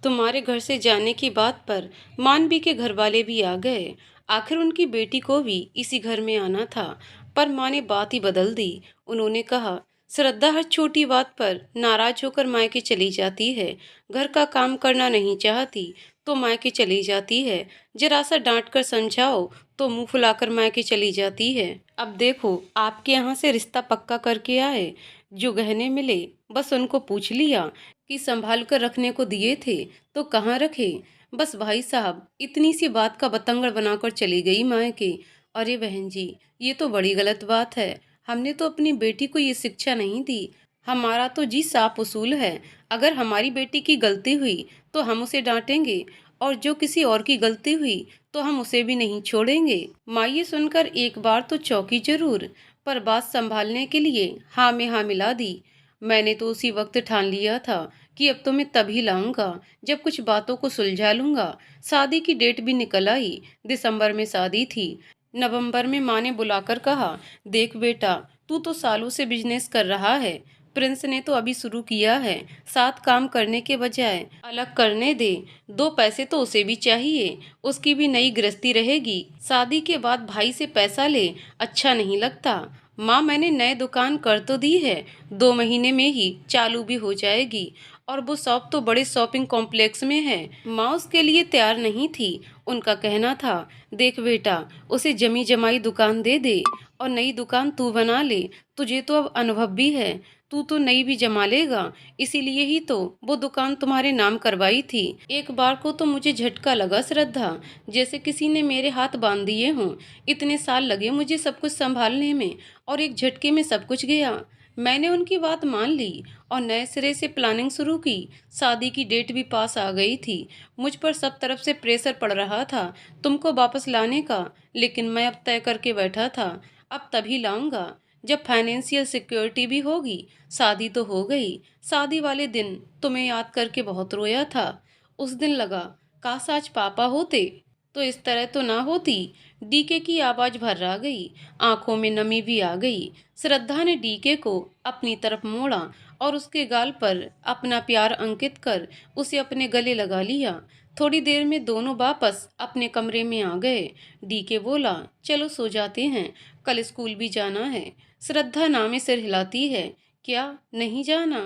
तुम्हारे घर से जाने की बात पर मानवी के घर वाले भी आ गए। आखिर उनकी बेटी को भी इसी घर में आना था, पर माँ ने बात ही बदल दी। उन्होंने कहा, श्रद्धा हर छोटी बात पर नाराज होकर मायके चली जाती है। घर का काम करना नहीं चाहती तो मायके चली जाती है। जरा सा डांट कर समझाओ तो मुंह फुलाकर मायके चली जाती है। अब देखो, आपके यहाँ से रिश्ता पक्का करके आए, जो गहने मिले बस उनको पूछ लिया कि संभाल कर रखने को दिए थे तो कहाँ रखे। बस भाई साहब, इतनी सी बात का बतंगड़ बनाकर चली गई मायके। अरे बहन जी, ये तो बड़ी गलत बात है। हमने तो अपनी बेटी को ये शिक्षा नहीं दी। हमारा तो जी साफ उसूल है, अगर हमारी बेटी की गलती हुई तो हम उसे डांटेंगे, और जो किसी और की गलती हुई तो हम उसे भी नहीं छोड़ेंगे। माँ ये सुनकर एक बार तो चौंकी जरूर, पर बात संभालने के लिए हाँ में हाँ मिला दी। मैंने तो उसी वक्त ठान लिया था कि अब तो मैं तभी लाऊंगा जब कुछ बातों को सुलझा लूंगा। शादी की डेट भी निकल आई। दिसंबर में शादी थी। नवंबर में माँ ने बुलाकर कहा, देख बेटा, तू तो सालों से बिजनेस कर रहा है, प्रिंस ने तो अभी शुरू किया है। साथ काम करने के बजाय अलग करने दे। दो पैसे तो उसे भी चाहिए, उसकी भी नई गृहस्थी रहेगी। शादी के बाद भाई से पैसा ले, अच्छा नहीं लगता। माँ, मैंने नए दुकान कर तो दी है, 2 महीने में ही चालू भी हो जाएगी, और वो शॉप तो बड़े शॉपिंग कॉम्प्लेक्स में है। माँ उसके लिए तैयार नहीं थी। उनका कहना था, देख बेटा, उसे जमी जमाई दुकान दे दे और नई दुकान तू बना ले। तुझे तो अब अनुभव भी है, तू तो नई भी जमा लेगा। इसीलिए ही तो वो दुकान तुम्हारे नाम करवाई थी। एक बार को तो मुझे झटका लगा श्रद्धा, जैसे किसी ने मेरे हाथ बांध दिए हों। इतने साल लगे मुझे सब कुछ संभालने में, और एक झटके में सब कुछ गया। मैंने उनकी बात मान ली और नए सिरे से प्लानिंग शुरू की। शादी की डेट भी पास आ गई थी। मुझ पर सब तरफ से प्रेशर पड़ रहा था तुमको वापस लाने का, लेकिन मैं अब तय करके बैठा था, अब तभी लाऊंगा जब फाइनेंशियल सिक्योरिटी भी होगी। शादी तो हो गई। शादी वाले दिन तुम्हें याद करके बहुत रोया था। उस दिन लगा, काश आज पापा होते तो इस तरह तो ना होती। डीके की आवाज भर्रा गई, आंखों में नमी भी आ गई। श्रद्धा ने डीके को अपनी तरफ मोड़ा और उसके गाल पर अपना प्यार अंकित कर उसे अपने गले लगा लिया। थोड़ी देर में दोनों वापस अपने कमरे में आ गए। डीके बोला, चलो सो जाते हैं, कल स्कूल भी जाना है। श्रद्धा नामे सिर हिलाती है, क्या नहीं जाना?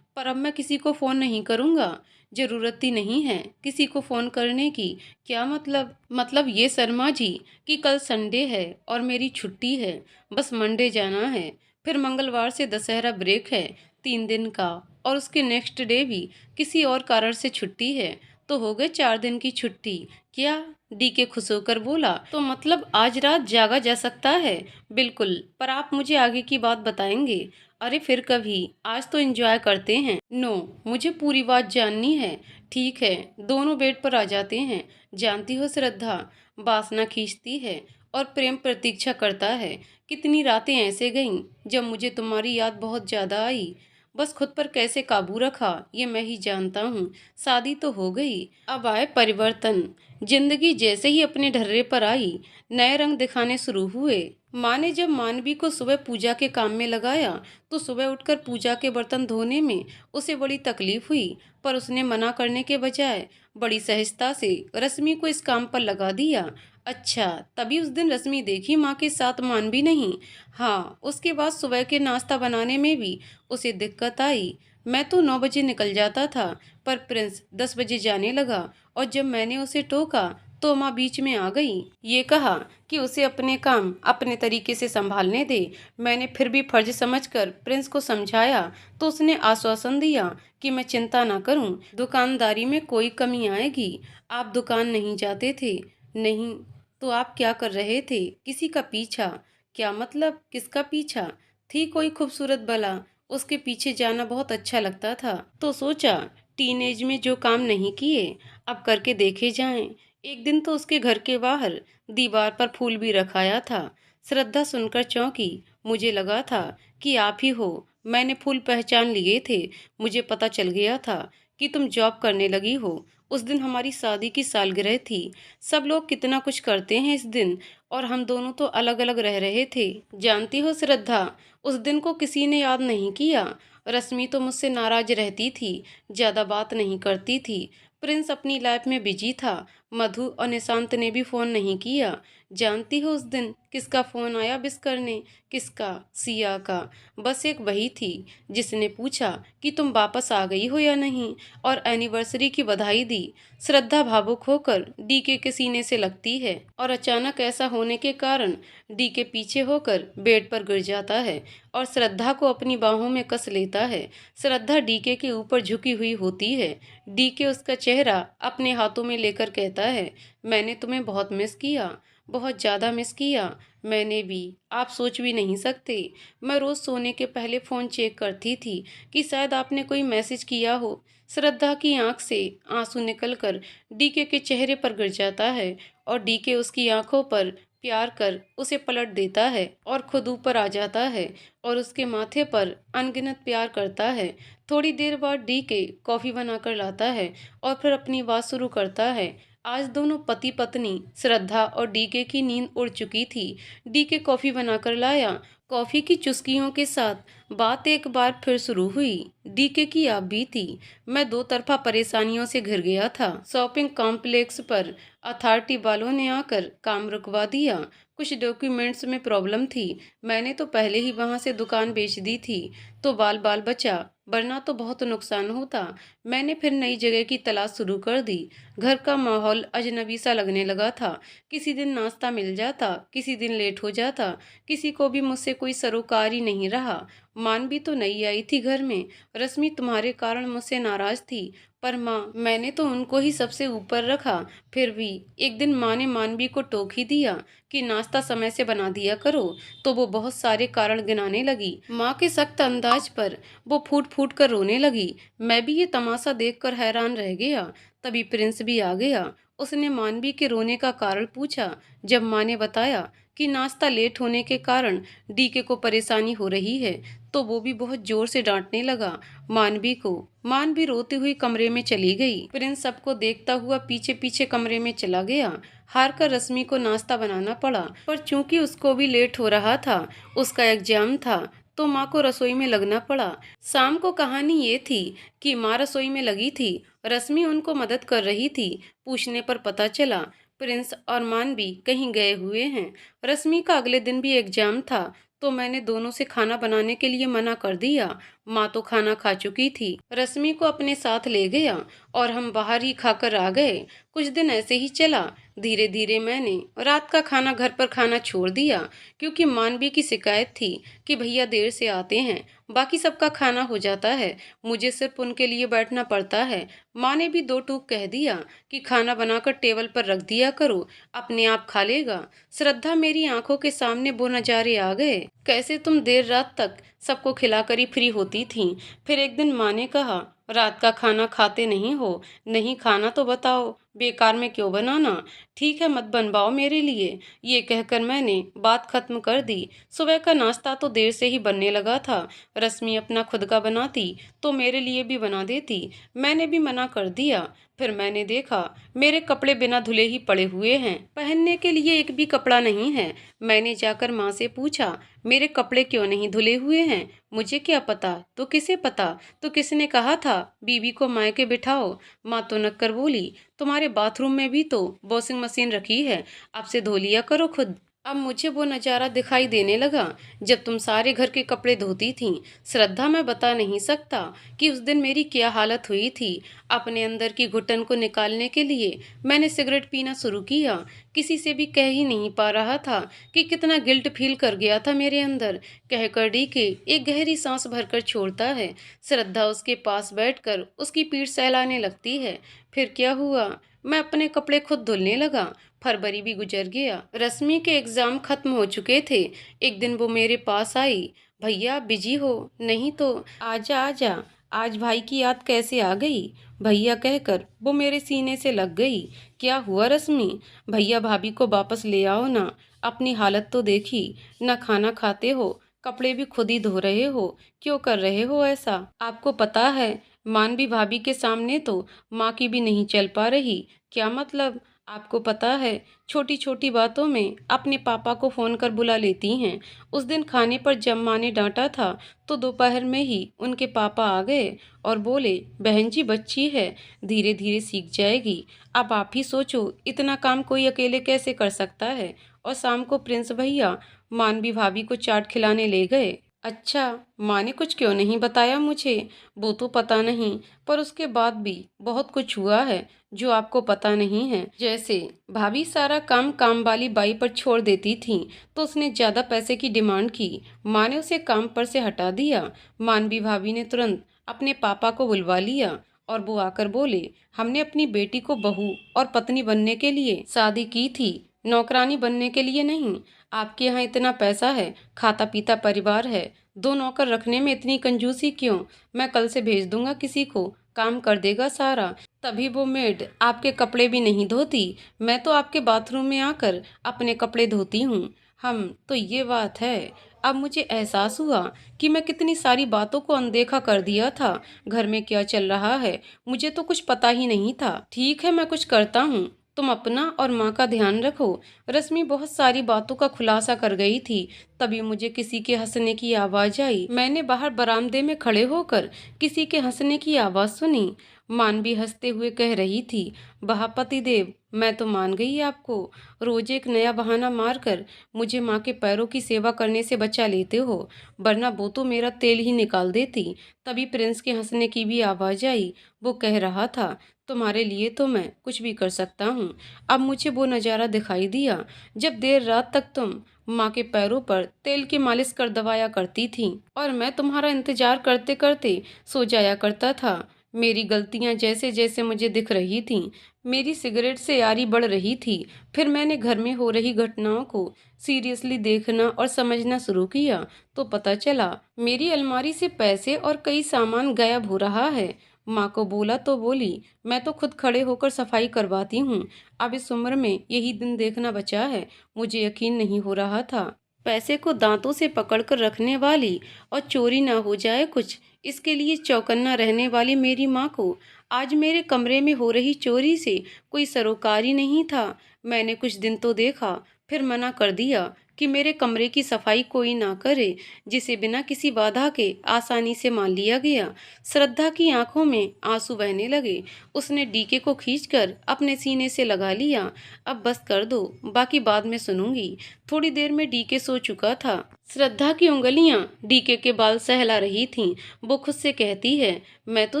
पर अब मैं किसी को फोन नहीं करूंगा। जरूरत ही नहीं है किसी को फोन करने की। क्या मतलब? मतलब ये शर्मा जी कि कल संडे है और मेरी छुट्टी है, बस मंडे जाना है। फिर मंगलवार से दशहरा ब्रेक है, 3 दिन का, और उसके नेक्स्ट डे भी किसी और कारण से छुट्टी है, तो हो गए 4 दिन की छुट्टी। क्या? डीके खुश होकर बोला, तो मतलब आज रात जागा जा सकता है? बिल्कुल, पर आप मुझे आगे की बात बताएंगे। अरे फिर कभी, आज तो एंजॉय करते हैं। नो, मुझे पूरी बात जाननी है। ठीक है, दोनों बेड पर आ जाते हैं। जानती हो श्रद्धा, वासना खींचती है और प्रेम प्रतीक्षा करता है। कितनी रातें ऐसे गईं जब मुझे तुम्हारी याद बहुत ज्यादा आई। बस खुद पर कैसे काबू रखा ये मैं ही जानता हूँ। शादी तो हो गई, अब आए परिवर्तन। जिंदगी जैसे ही अपने ढर्रे पर आई, नए रंग दिखाने शुरू हुए। माँ ने जब मानवी को सुबह पूजा के काम में लगाया तो सुबह उठकर पूजा के बर्तन धोने में उसे बड़ी तकलीफ हुई, पर उसने मना करने के बजाय बड़ी सहजता से रश्मि को इस काम पर लगा दिया। अच्छा, तभी उस दिन रश्मि देखी माँ के साथ मानवी नहीं। हाँ, उसके बाद सुबह के नाश्ता बनाने में भी उसे दिक्कत आई। मैं तो 9 बजे निकल जाता था, पर प्रिंस 10 बजे जाने लगा, और जब मैंने उसे टोका तो माँ बीच में आ गई। ये कहा कि उसे अपने काम अपने तरीके से संभालने दे। मैंने फिर भी फर्ज समझकर प्रिंस को समझाया तो उसने आश्वासन दिया कि मैं चिंता ना करूं, दुकानदारी में कोई कमी आएगी। आप दुकान नहीं जाते थे? नहीं। तो आप क्या कर रहे थे? किसी का पीछा? क्या मतलब, किसका पीछा? थी कोई खूबसूरत बला, उसके पीछे जाना बहुत अच्छा लगता था, तो सोचा टीनेज में जो काम नहीं किए अब करके देखे जाएं। एक दिन तो उसके घर के बाहर दीवार पर फूल भी रखाया था। श्रद्धा सुनकर चौंकी। मुझे लगा था कि आप ही हो। मैंने फूल पहचान लिए थे। मुझे पता चल गया था कि तुम जॉब करने लगी हो। उस दिन हमारी शादी की सालगिरह थी। सब लोग कितना कुछ करते हैं इस दिन, और हम दोनों तो अलग अलग रह रहे थे। जानती हो श्रद्धा, उस दिन को किसी ने याद नहीं किया। रश्मि तो मुझसे नाराज रहती थी, ज्यादा बात नहीं करती थी, प्रिंस अपनी लाइफ में बिजी था। मधु और निशांत ने भी फोन नहीं किया। जानती हो उस दिन किसका फोन आया विश करने? किसका? सिया का। बस एक वही थी जिसने पूछा कि तुम वापस आ गई हो या नहीं, और एनिवर्सरी की बधाई दी। श्रद्धा भावुक होकर डीके के सीने से लगती है और अचानक ऐसा होने के कारण डीके पीछे होकर बेड पर गिर जाता है और श्रद्धा को अपनी बाहों में कस लेता है। श्रद्धा डीके के ऊपर झुकी हुई होती है। डीके उसका चेहरा अपने हाथों में लेकर कहता है, मैंने तुम्हें बहुत मिस किया, बहुत ज़्यादा मिस किया। मैंने भी, आप सोच भी नहीं सकते। मैं रोज़ सोने के पहले फ़ोन चेक करती थी कि शायद आपने कोई मैसेज किया हो। श्रद्धा की आंख से आंसू निकलकर डीके के चेहरे पर गिर जाता है और डीके उसकी आंखों पर प्यार कर उसे पलट देता है और खुद ऊपर आ जाता है और उसके माथे पर अनगिनत प्यार करता है। थोड़ी देर बाद डीके कॉफ़ी बनाकर लाता है और फिर अपनी बात शुरू करता है। आज दोनों पति पत्नी श्रद्धा और डीके की नींद उड़ चुकी थी। डीके कॉफ़ी बनाकर लाया। कॉफ़ी की चुस्कियों के साथ बात एक बार फिर शुरू हुई। डीके की आप भी थी। मैं दो तरफा परेशानियों से घिर गया था। शॉपिंग कॉम्प्लेक्स पर अथॉरिटी वालों ने आकर काम रुकवा दिया। कुछ डॉक्यूमेंट्स में प्रॉब्लम थी। मैंने तो पहले ही वहां से दुकान बेच दी थी तो बाल बाल बचा, वरना तो बहुत नुकसान होता। मैंने फिर नई जगह की तलाश शुरू कर दी। घर का माहौल अजनबी सा लगने लगा था। किसी दिन नाश्ता मिल जाता, किसी दिन लेट हो जाता। किसी को भी मुझसे कोई सरोकार ही नहीं रहा। मानवी तो नई आई थी घर में। रश्मि तुम्हारे कारण मुझसे नाराज थी, पर माँ, मैंने तो उनको ही सबसे ऊपर रखा। फिर भी एक दिन माँ ने मानवी को टोक ही दिया कि नाश्ता समय से बना दिया करो, तो वो बहुत सारे कारण गिनाने लगी। माँ के सख्त अंदाज पर वो फूट फूट कर रोने लगी। मैं भी ये तमाशा देखकर हैरान रह गया। तभी प्रिंस भी आ गया। उसने मानवी के रोने का कारण पूछा। जब माँ ने बताया कि नाश्ता लेट होने के कारण डीके को परेशानी हो रही है, तो वो भी बहुत जोर से डांटने लगा मानवी को। मानवी रोती हुई कमरे में चली गई। प्रिंस सबको देखता हुआ पीछे पीछे कमरे में चला गया। हार कर रश्मि को नाश्ता बनाना पड़ा, पर चूंकि उसको भी लेट हो रहा था, उसका एग्जाम था, तो माँ को रसोई में लगना पड़ा। शाम को कहानी ये थी कि माँ रसोई में लगी थी, रश्मि उनको मदद कर रही थी। पूछने पर पता चला प्रिंस और मानवी कहीं गए हुए हैं। रश्मि का अगले दिन भी एग्जाम था, तो मैंने दोनों से खाना बनाने के लिए मना कर दिया। माँ तो खाना खा चुकी थी। रश्मि को अपने साथ ले गया और हम बाहर ही खाकर आ गए। कुछ दिन ऐसे ही चला। धीरे धीरे मैंने रात का खाना घर पर खाना छोड़ दिया, क्योंकि मानवी की शिकायत थी कि भैया देर से आते हैं, बाकी सबका खाना हो जाता है, मुझे सिर्फ उनके लिए बैठना पड़ता है। माँ ने भी दो टूक कह दिया कि खाना बनाकर टेबल पर रख दिया करो, अपने आप खा लेगा। श्रद्धा, मेरी आंखों के सामने वो नज़ारे आ गए। कैसे तुम देर रात तक सबको खिलाकर ही फ्री होती थीं। फिर एक दिन माँ ने कहा, रात का खाना खाते नहीं हो? नहीं खाना तो बताओ, बेकार में क्यों बनाना? ठीक है, मत बनवाओ मेरे लिए। ये कहकर मैंने बात खत्म कर दी। सुबह का नाश्ता तो देर से ही बनने लगा था। रश्मि अपना खुद का बनाती तो मेरे लिए भी बना देती। मैंने भी मना कर दिया। फिर मैंने देखा मेरे कपड़े बिना धुले ही पड़े हुए हैं, पहनने के लिए एक भी कपड़ा नहीं है। मैंने जाकर माँ से पूछा, मेरे कपड़े क्यों नहीं धुले हुए हैं? मुझे क्या पता, तो किसे पता? तो किसने कहा था बीबी को मायके बिठाओ? माँ तो नक्कर बोली, तुम्हारे बाथरूम में भी तो वॉशिंग मशीन रखी है, अब से धो लिया करो खुद। अब मुझे वो नज़ारा दिखाई देने लगा जब तुम सारे घर के कपड़े धोती थीं। श्रद्धा, मैं बता नहीं सकता कि उस दिन मेरी क्या हालत हुई थी। अपने अंदर की घुटन को निकालने के लिए मैंने सिगरेट पीना शुरू किया। किसी से भी कह ही नहीं पा रहा था कि कितना गिल्ट फील कर गया था मेरे अंदर। कहकर डी के एक गहरी सांस भरकर छोड़ता है। श्रद्धा उसके पास बैठकर उसकी पीठ सहलाने लगती है। फिर क्या हुआ? मैं अपने कपड़े खुद धुलने लगा। फरवरी भी गुजर गया। रश्मि के एग्जाम खत्म हो चुके थे। एक दिन वो मेरे पास आई। भैया बिजी हो? नहीं तो आजा आजा, आज भाई की याद कैसे आ गई? भैया कहकर वो मेरे सीने से लग गई। क्या हुआ रश्मि? भैया भाभी को वापस ले आओ ना। अपनी हालत तो देखी, ना खाना खाते हो, कपड़े भी खुद ही धो रहे हो, क्यों कर रहे हो ऐसा? आपको पता है मानवी भाभी के सामने तो माँ की भी नहीं चल पा रही। क्या मतलब? आपको पता है, छोटी छोटी बातों में अपने पापा को फ़ोन कर बुला लेती हैं। उस दिन खाने पर जब माँ ने डांटा था तो दोपहर में ही उनके पापा आ गए और बोले, बहन जी बच्ची है, धीरे धीरे सीख जाएगी। अब आप ही सोचो, इतना काम कोई अकेले कैसे कर सकता है। और शाम को प्रिंस भैया मानवी भाभी को चाट खिलाने ले गए। अच्छा, माँ ने कुछ क्यों नहीं बताया मुझे? वो तो पता नहीं, पर उसके बाद भी बहुत कुछ हुआ है जो आपको पता नहीं है। जैसे भाभी सारा काम वाली बाई पर छोड़ देती थी तो उसने ज्यादा पैसे की डिमांड की। माँ ने उसे काम पर से हटा दिया। मानवी भाभी ने तुरंत अपने पापा को बुलवा लिया और वो आकर बोले, हमने अपनी बेटी को बहू और पत्नी बनने के लिए शादी की थी, नौकरानी बनने के लिए नहीं। आपके यहाँ इतना पैसा है, खाता पीता परिवार है, दो नौकर रखने में इतनी कंजूसी क्यों? मैं कल से भेज दूंगा किसी को, काम कर देगा सारा। तभी वो मेड आपके कपड़े भी नहीं धोती, मैं तो आपके बाथरूम में आकर अपने कपड़े धोती हूँ। हम तो ये बात है। अब मुझे एहसास हुआ कि मैं कितनी सारी बातों को अनदेखा कर दिया था। घर में क्या चल रहा है मुझे तो कुछ पता ही नहीं था। ठीक है, मैं कुछ करता हूँ, तुम अपना और माँ का ध्यान रखो। रश्मि बहुत सारी बातों का खुलासा कर गई थी। तभी मुझे किसी के हंसने की आवाज आई। मैंने बाहर बरामदे में खड़े होकर किसी के हंसने की आवाज सुनी। मानवी हंसते हुए कह रही थी, वाह पतिदेव, मैं तो मान गई आपको। रोज एक नया बहाना मारकर मुझे माँ के पैरों की सेवा करने से बचा लेते हो, वरना वो तो मेरा तेल ही निकाल देती। तभी प्रिंस के हंसने की भी आवाज आई। वो कह रहा था, तुम्हारे लिए तो मैं कुछ भी कर सकता हूँ। अब मुझे वो नज़ारा दिखाई दिया जब देर रात तक तुम माँ के पैरों पर तेल की मालिश कर दबाया करती थी और मैं तुम्हारा इंतजार करते करते सो जाया करता था। मेरी गलतियां जैसे जैसे मुझे दिख रही थीं, मेरी सिगरेट से यारी बढ़ रही थी। फिर मैंने घर में हो रही घटनाओं को सीरियसली देखना और समझना शुरू किया तो पता चला मेरी अलमारी से पैसे और कई सामान गायब हो रहा है। माँ को बोला तो बोली, मैं तो खुद खड़े होकर सफाई करवाती हूँ। अब इस उम्र में यही दिन देखना बचा है। मुझे यकीन नहीं हो रहा था। पैसे को दांतों से पकड़कर रखने वाली और चोरी ना हो जाए कुछ, इसके लिए चौकन्ना रहने वाली मेरी माँ को आज मेरे कमरे में हो रही चोरी से कोई सरोकार ही नहीं था। मैंने कुछ दिन तो देखा, फिर मना कर दिया कि मेरे कमरे की सफाई कोई ना करे, जिसे बिना किसी बाधा के आसानी से मान लिया गया। श्रद्धा की आंखों में आंसू बहने लगे। उसने डीके को खींचकर अपने सीने से लगा लिया। अब बस कर दो, बाकी बाद में सुनूंगी। थोड़ी देर में डीके सो चुका था। श्रद्धा की उंगलियां डीके के बाल सहला रही थीं। वो खुद से कहती है, मैं तो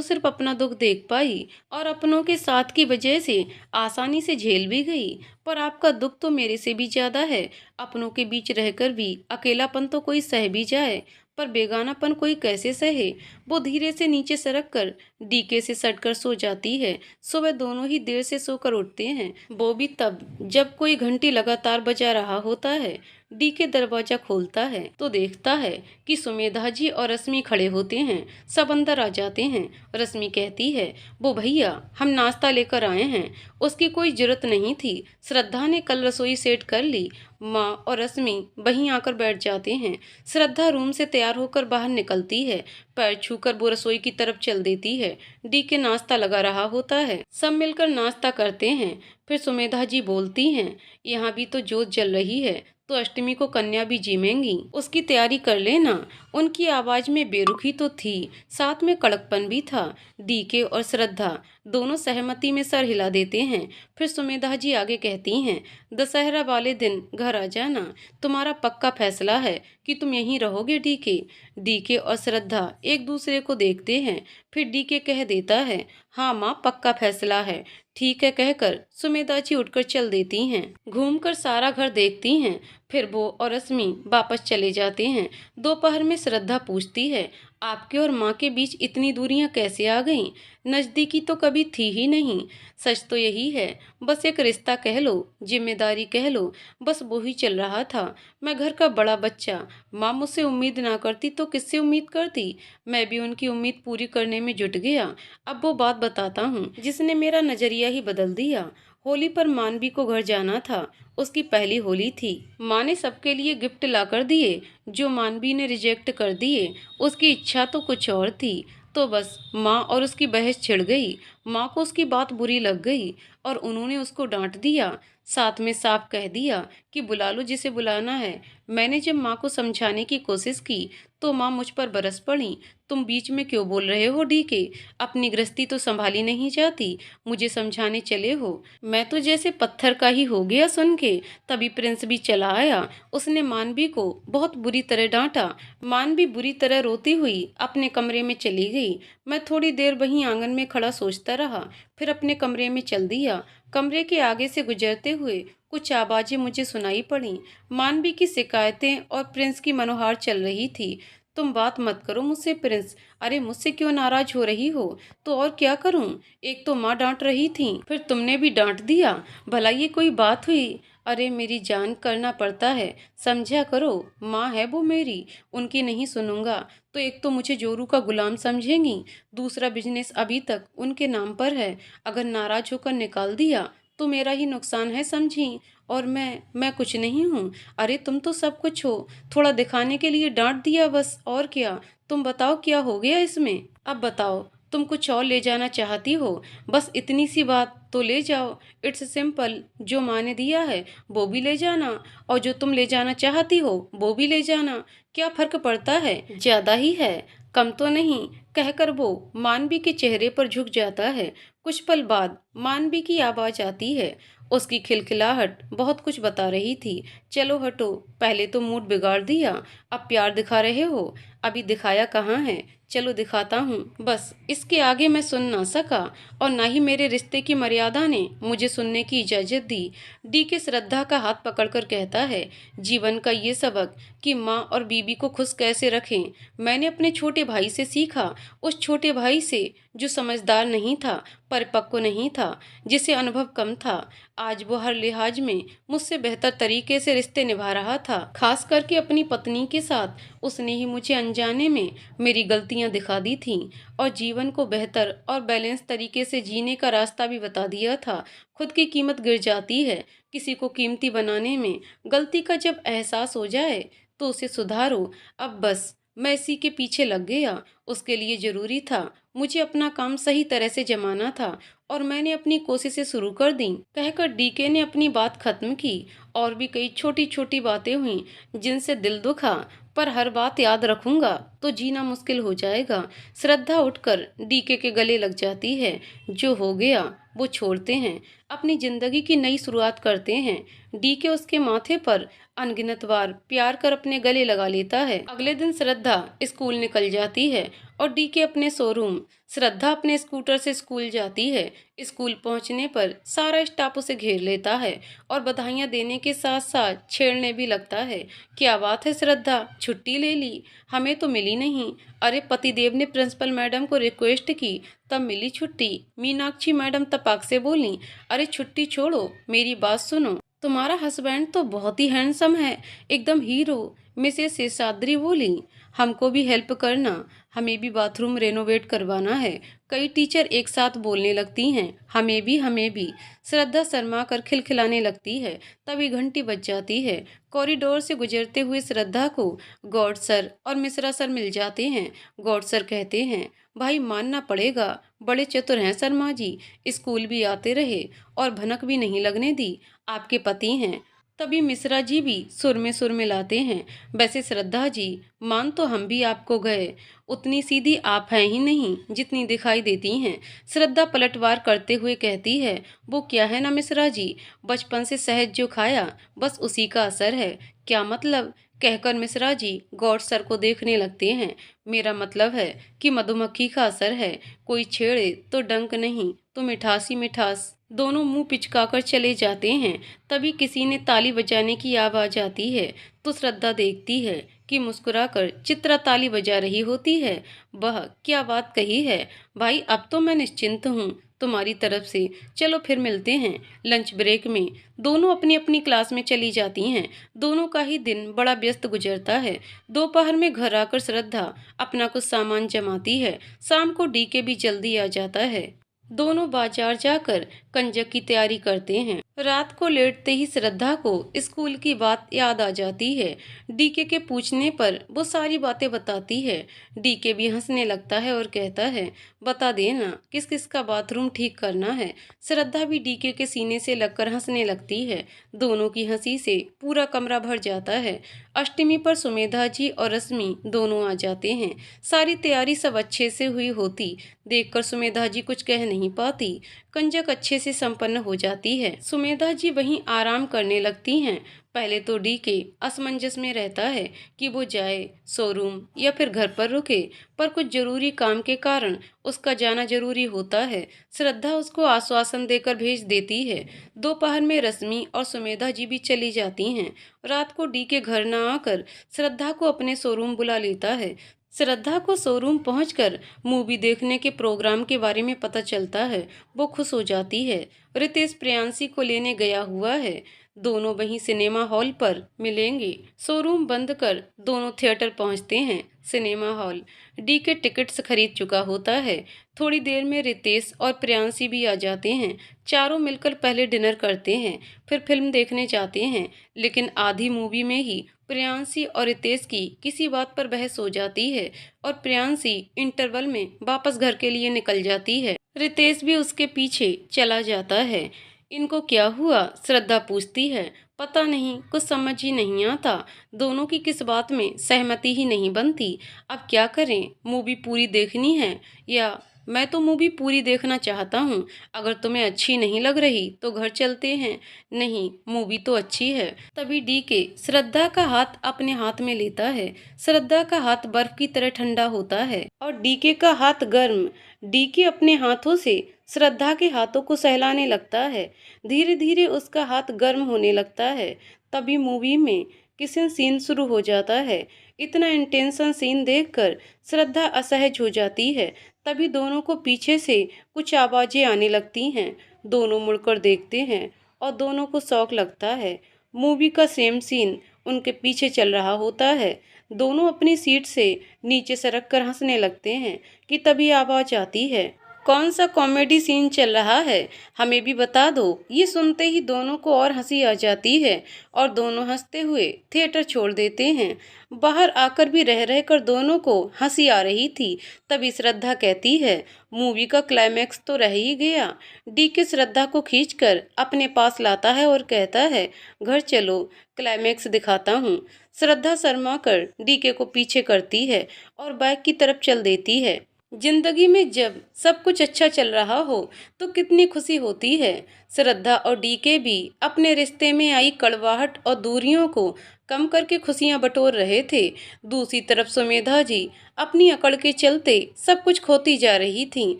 सिर्फ अपना दुख देख पाई और अपनों के साथ की वजह से आसानी से झेल भी गई, पर आपका दुख तो मेरे से भी ज्यादा है। अपनों के बीच रहकर भी अकेलापन तो कोई सह भी जाए, पर बेगानापन कोई कैसे सहे। वो धीरे से नीचे सरक कर डीके से सटकर सो जाती है। सुबह दोनों ही देर से सोकर उठते हैं, वो भी तब जब कोई घंटी लगातार बजा रहा होता है। डीके दरवाजा खोलता है तो देखता है कि सुमेधा जी और रश्मि खड़े होते हैं। सब अंदर आ जाते हैं। रश्मि कहती है, वो भैया हम नाश्ता लेकर आए हैं। उसकी कोई जरूरत नहीं थी, श्रद्धा ने कल रसोई सेट कर ली। माँ और रश्मि वहीं आकर बैठ जाते हैं। श्रद्धा रूम से तैयार होकर बाहर निकलती है। पैर छूकर वो रसोई की तरफ चल देती है। डीके नाश्ता लगा रहा होता है। सब मिलकर नाश्ता करते हैं। फिर सुमेधा जी बोलती हैं, यहाँ भी तो जोत जल रही है तो अष्टमी को कन्या भी जीमेंगी, उसकी तैयारी कर लेना। उनकी आवाज में बेरुखी तो थी, साथ में कड़कपन भी था। डीके और श्रद्धा दोनों सहमति में सर हिला देते हैं। फिर सुमेधा जी आगे कहती हैं, दशहरा वाले दिन घर आ जाना, तुम्हारा पक्का फैसला है कि तुम यहीं रहोगे डीके? डीके और श्रद्धा एक दूसरे को देखते हैं। फिर डीके कह देता है, हाँ माँ, पक्का फैसला है। ठीक है कहकर सुमेधा जी उठकर चल देती हैं। घूमकर सारा घर देखती हैं। फिर वो और रश्मि वापस चले जाते हैं। दोपहर में श्रद्धा पूछती है, आपके और माँ के बीच इतनी दूरियां कैसे आ गईं? नज़दीकी तो कभी थी ही नहीं। सच तो यही है, बस एक रिश्ता कह लो, जिम्मेदारी कह लो, बस वो ही चल रहा था। मैं घर का बड़ा बच्चा, माँ मुझसे उम्मीद ना करती तो किससे उम्मीद करती? मैं भी उनकी उम्मीद पूरी करने में जुट गया। अब वो बात बताता हूँ जिसने मेरा नजरिया ही बदल दिया। होली पर मानवी को घर जाना था। उसकी पहली होली थी। माँ ने सबके लिए गिफ्ट ला कर दिए जो मानवी ने रिजेक्ट कर दिए। उसकी इच्छा तो कुछ और थी, तो बस माँ और उसकी बहस छिड़ गई। माँ को उसकी बात बुरी लग गई और उन्होंने उसको डांट दिया। साथ में साफ कह दिया कि बुला लो जिसे बुलाना है। मैंने जब माँ को समझाने की कोशिश की तो माँ मुझ पर बरस पड़ी। तुम बीच में क्यों बोल रहे हो डीके? अपनी गृहस्थी तो संभाली नहीं जाती, मुझे समझाने चले हो। मैं तो जैसे पत्थर का ही हो गया सुन के। तभी प्रिंस भी चला आया। उसने मानवी को बहुत बुरी तरह डांटा। मानवी बुरी तरह रोती हुई अपने कमरे में चली गई। मैं थोड़ी देर वहीं आंगन में खड़ा सोचता रहा, फिर अपने कमरे में चल दिया। कमरे के आगे से गुजरते हुए कुछ आवाजें मुझे सुनाई पड़ी। मानवी की शिकायतें और प्रिंस की मनोहार चल रही थी। तुम बात मत करो मुझसे प्रिंस। अरे मुझसे क्यों नाराज हो रही हो? तो और क्या करूं? एक तो माँ डांट रही थी, फिर तुमने भी डांट दिया। भला ये कोई बात हुई? अरे मेरी जान, करना पड़ता है, समझा करो। माँ है वो मेरी, उनकी नहीं सुनूंगा तो एक तो मुझे जोरू का गुलाम समझेंगी, दूसरा बिजनेस अभी तक उनके नाम पर है। अगर नाराज होकर निकाल दिया तो मेरा ही नुकसान है समझी। और मैं कुछ नहीं हूँ। अरे तुम तो सब कुछ हो। थोड़ा दिखाने के लिए डांट दिया बस, और क्या। तुम बताओ क्या हो गया इसमें? अब बताओ, तुम कुछ और ले जाना चाहती हो? बस इतनी सी बात तो ले जाओ। It's simple. जो माँ ने दिया है वो भी ले जाना, और जो तुम ले जाना चाहती हो वो भी ले जाना। क्या फर्क पड़ता है? ज्यादा ही है, कम तो नहीं। कहकर वो मानवी के चेहरे पर झुक जाता है। कुछ पल बाद मानवी की आवाज आती है। उसकी खिलखिलाहट बहुत कुछ बता रही थी। चलो हटो, पहले तो मूड बिगाड़ दिया, अब प्यार दिखा रहे हो। अभी दिखाया कहाँ है? चलो दिखाता हूँ। बस इसके आगे मैं सुन ना सका, और ना ही मेरे रिश्ते की मर्यादा ने मुझे सुनने की इजाजत दी। डी के श्रद्धा का हाथ पकड़कर कहता है, जीवन का ये सबक कि माँ और बीबी को खुश कैसे रखें, मैंने अपने छोटे भाई से सीखा। उस छोटे भाई से जो समझदार नहीं था, परिपक्व नहीं था, जिसे अनुभव कम था। आज वो हर लिहाज में मुझसे बेहतर तरीके से रिश्ते निभा रहा था, खास करके अपनी पत्नी के साथ। उसने ही मुझे अनजाने में मेरी गलतियां दिखा दी थीं और जीवन को बेहतर और बैलेंस तरीके से जीने का रास्ता भी बता दिया था। खुद की कीमत गिर जाती है, किसी को कीमती बनाने में। गलती का जब एहसास हो जाए तो उसे सुधारो। अब बस मैं इसी के पीछे लग गया। उसके लिए जरूरी था मुझे अपना काम सही तरह से जमाना था, और मैंने अपनी कोशिशें शुरू कर दी। कहकर डीके ने अपनी बात खत्म की। और भी कई छोटी छोटी बातें हुई जिनसे दिल दुखा, पर हर बात याद रखूंगा तो जीना मुश्किल हो जाएगा। श्रद्धा उठकर डीके के गले लग जाती है। जो हो गया वो छोड़ते हैं, अपनी जिंदगी की नई शुरुआत करते हैं। डीके उसके माथे पर अनगिनत बार प्यार कर अपने गले लगा लेता है। अगले दिन श्रद्धा स्कूल निकल जाती है और डीके अपने शोरूम। श्रद्धा अपने स्कूटर से स्कूल जाती है। स्कूल पहुंचने पर सारा स्टाफ उसे घेर लेता है और बधाइयां देने के साथ साथ छेड़ने भी लगता है। क्या बात है श्रद्धा, छुट्टी ले ली? हमें तो मिली नहीं। अरे पतिदेव ने प्रिंसिपल मैडम को रिक्वेस्ट की तब मिली छुट्टी। मीनाक्षी मैडम तपाक से बोली, अरे छुट्टी छोड़ो, मेरी बात सुनो। तुम्हारा हस्बैंड तो बहुत ही हैंडसम है, एकदम हीरो। मिसेस शेषाद्री बोली, हमको भी हेल्प करना, हमें भी बाथरूम रेनोवेट करवाना है। कई टीचर एक साथ बोलने लगती हैं, हमें भी हमें भी। श्रद्धा शर्मा कर खिलखिलाने लगती है। तभी घंटी बज जाती है। कॉरिडोर से गुजरते हुए श्रद्धा को गौड सर और मिश्रा सर मिल जाते हैं। गौड सर कहते हैं, भाई मानना पड़ेगा, बड़े चतुर हैं शर्मा जी, स्कूल भी आते रहे और भनक भी नहीं लगने दी। आपके पति हैं। तभी मिश्रा जी भी सुर में लाते हैं, वैसे श्रद्धा जी, मान तो हम भी आपको गए, उतनी सीधी आप हैं ही नहीं जितनी दिखाई देती हैं। श्रद्धा पलटवार करते हुए कहती है, वो क्या है ना मिश्रा जी, बचपन से शहद जो खाया बस उसी का असर है। क्या मतलब? कहकर मिश्रा जी गौड सर को देखने लगते हैं। मेरा मतलब है कि मधुमक्खी का असर है, कोई छेड़े तो डंक नहीं तो मिठास ही मिठास। दोनों मुंह पिचकाकर चले जाते हैं। तभी किसी ने ताली बजाने की आवाज आती है तो श्रद्धा देखती है कि मुस्कुराकर चित्रा ताली बजा रही होती है। वह क्या बात कही है भाई, अब तो मैं निश्चिंत हूँ तुम्हारी तरफ से। चलो फिर मिलते हैं लंच ब्रेक में। दोनों अपनी अपनी क्लास में चली जाती हैं। दोनों का ही दिन बड़ा व्यस्त गुजरता है। दोपहर में घर आकर श्रद्धा अपना कुछ सामान जमाती है। शाम को डीके भी जल्दी आ जाता है। दोनों बाजार जाकर कंजक की तैयारी करते हैं। रात को लेटते ही श्रद्धा को स्कूल की बात याद आ जाती है। डीके के पूछने पर वो सारी बातें बताती है। डीके भी हंसने लगता है और कहता है, बता देना किस किस का बाथरूम ठीक करना है। श्रद्धा भी डीके के सीने से लगकर हंसने लगती है। दोनों की हंसी से पूरा कमरा भर जाता है। अष्टमी पर सुमेधा जी और रश्मि दोनों आ जाते हैं। सारी तैयारी सब अच्छे से हुई होती देखकर सुमेधा जी कुछ कह नहीं पाती। कंजक अच्छे से संपन्न हो जाती है। सुमेधा जी वहीं आराम करने लगती हैं। पहले तो डीके असमंजस में रहता है कि वो जाए शोरूम या फिर घर पर रुके, पर कुछ जरूरी काम के कारण उसका जाना जरूरी होता है। श्रद्धा उसको आश्वासन देकर भेज देती है। दोपहर में रश्मि और सुमेधा जी भी चली जाती हैं। रात को डीके घर न आकर श्रद्धा को अपने शोरूम बुला लेता है। श्रद्धा को शोरूम पहुंचकर मूवी देखने के प्रोग्राम के बारे में पता चलता है। वो खुश हो जाती है। रितेश प्रियांशी को लेने गया हुआ है। दोनों वहीं सिनेमा हॉल पर मिलेंगे। शोरूम बंद कर दोनों थिएटर पहुंचते हैं। सिनेमा हॉल डी के टिकट्स खरीद चुका होता है। थोड़ी देर में रितेश और प्रियांशी भी आ जाते हैं। चारों मिलकर पहले डिनर करते हैं, फिर फिल्म देखने जाते हैं। लेकिन आधी मूवी में ही प्रियांशी और रितेश की किसी बात पर बहस हो जाती है और प्रियांशी इंटरवल में वापस घर के लिए निकल जाती है। रितेश भी उसके पीछे चला जाता है। इनको क्या हुआ? श्रद्धा पूछती है। पता नहीं, कुछ समझ ही नहीं आता। दोनों की किस बात में सहमति ही नहीं बनती। अब क्या करें? मूवी पूरी देखनी है या मैं तो मूवी पूरी देखना चाहता हूँ। अगर तुम्हें अच्छी नहीं लग रही तो घर चलते हैं। नहीं, मूवी तो अच्छी है। तभी डीके श्रद्धा का हाथ अपने हाथ में लेता है। श्रद्धा का हाथ बर्फ की तरह ठंडा होता है और डीके का हाथ गर्म। डीके अपने हाथों से श्रद्धा के हाथों को सहलाने लगता है। धीरे धीरे उसका हाथ गर्म होने लगता है। तभी मूवी में किसिंग सीन शुरू हो जाता है। इतना इंटेंशन सीन देखकर श्रद्धा असहज हो जाती है। तभी दोनों को पीछे से कुछ आवाजें आने लगती हैं। दोनों मुड़कर देखते हैं और दोनों को शौक लगता है। मूवी का सेम सीन उनके पीछे चल रहा होता है। दोनों अपनी सीट से नीचे सरक कर हंसने लगते हैं कि तभी आवाज आती है, कौन सा कॉमेडी सीन चल रहा है? हमें भी बता दो। ये सुनते ही दोनों को और हंसी आ जाती है और दोनों हंसते हुए थिएटर छोड़ देते हैं। बाहर आकर भी रह रहकर दोनों को हंसी आ रही थी। तभी श्रद्धा कहती है, मूवी का क्लाइमैक्स तो रह ही गया। डीके श्रद्धा को खींचकर अपने पास लाता है और कहता है, घर चलो, क्लाइमैक्स दिखाता हूँ। श्रद्धा शर्मा कर डीके को पीछे करती है और बाइक की तरफ चल देती है। जिंदगी में जब सब कुछ अच्छा चल रहा हो तो कितनी खुशी होती है। श्रद्धा और डीके भी अपने रिश्ते में आई कड़वाहट और दूरियों को कम करके खुशियां बटोर रहे थे। दूसरी तरफ सुमेधा जी अपनी अकड़ के चलते सब कुछ खोती जा रही थीं।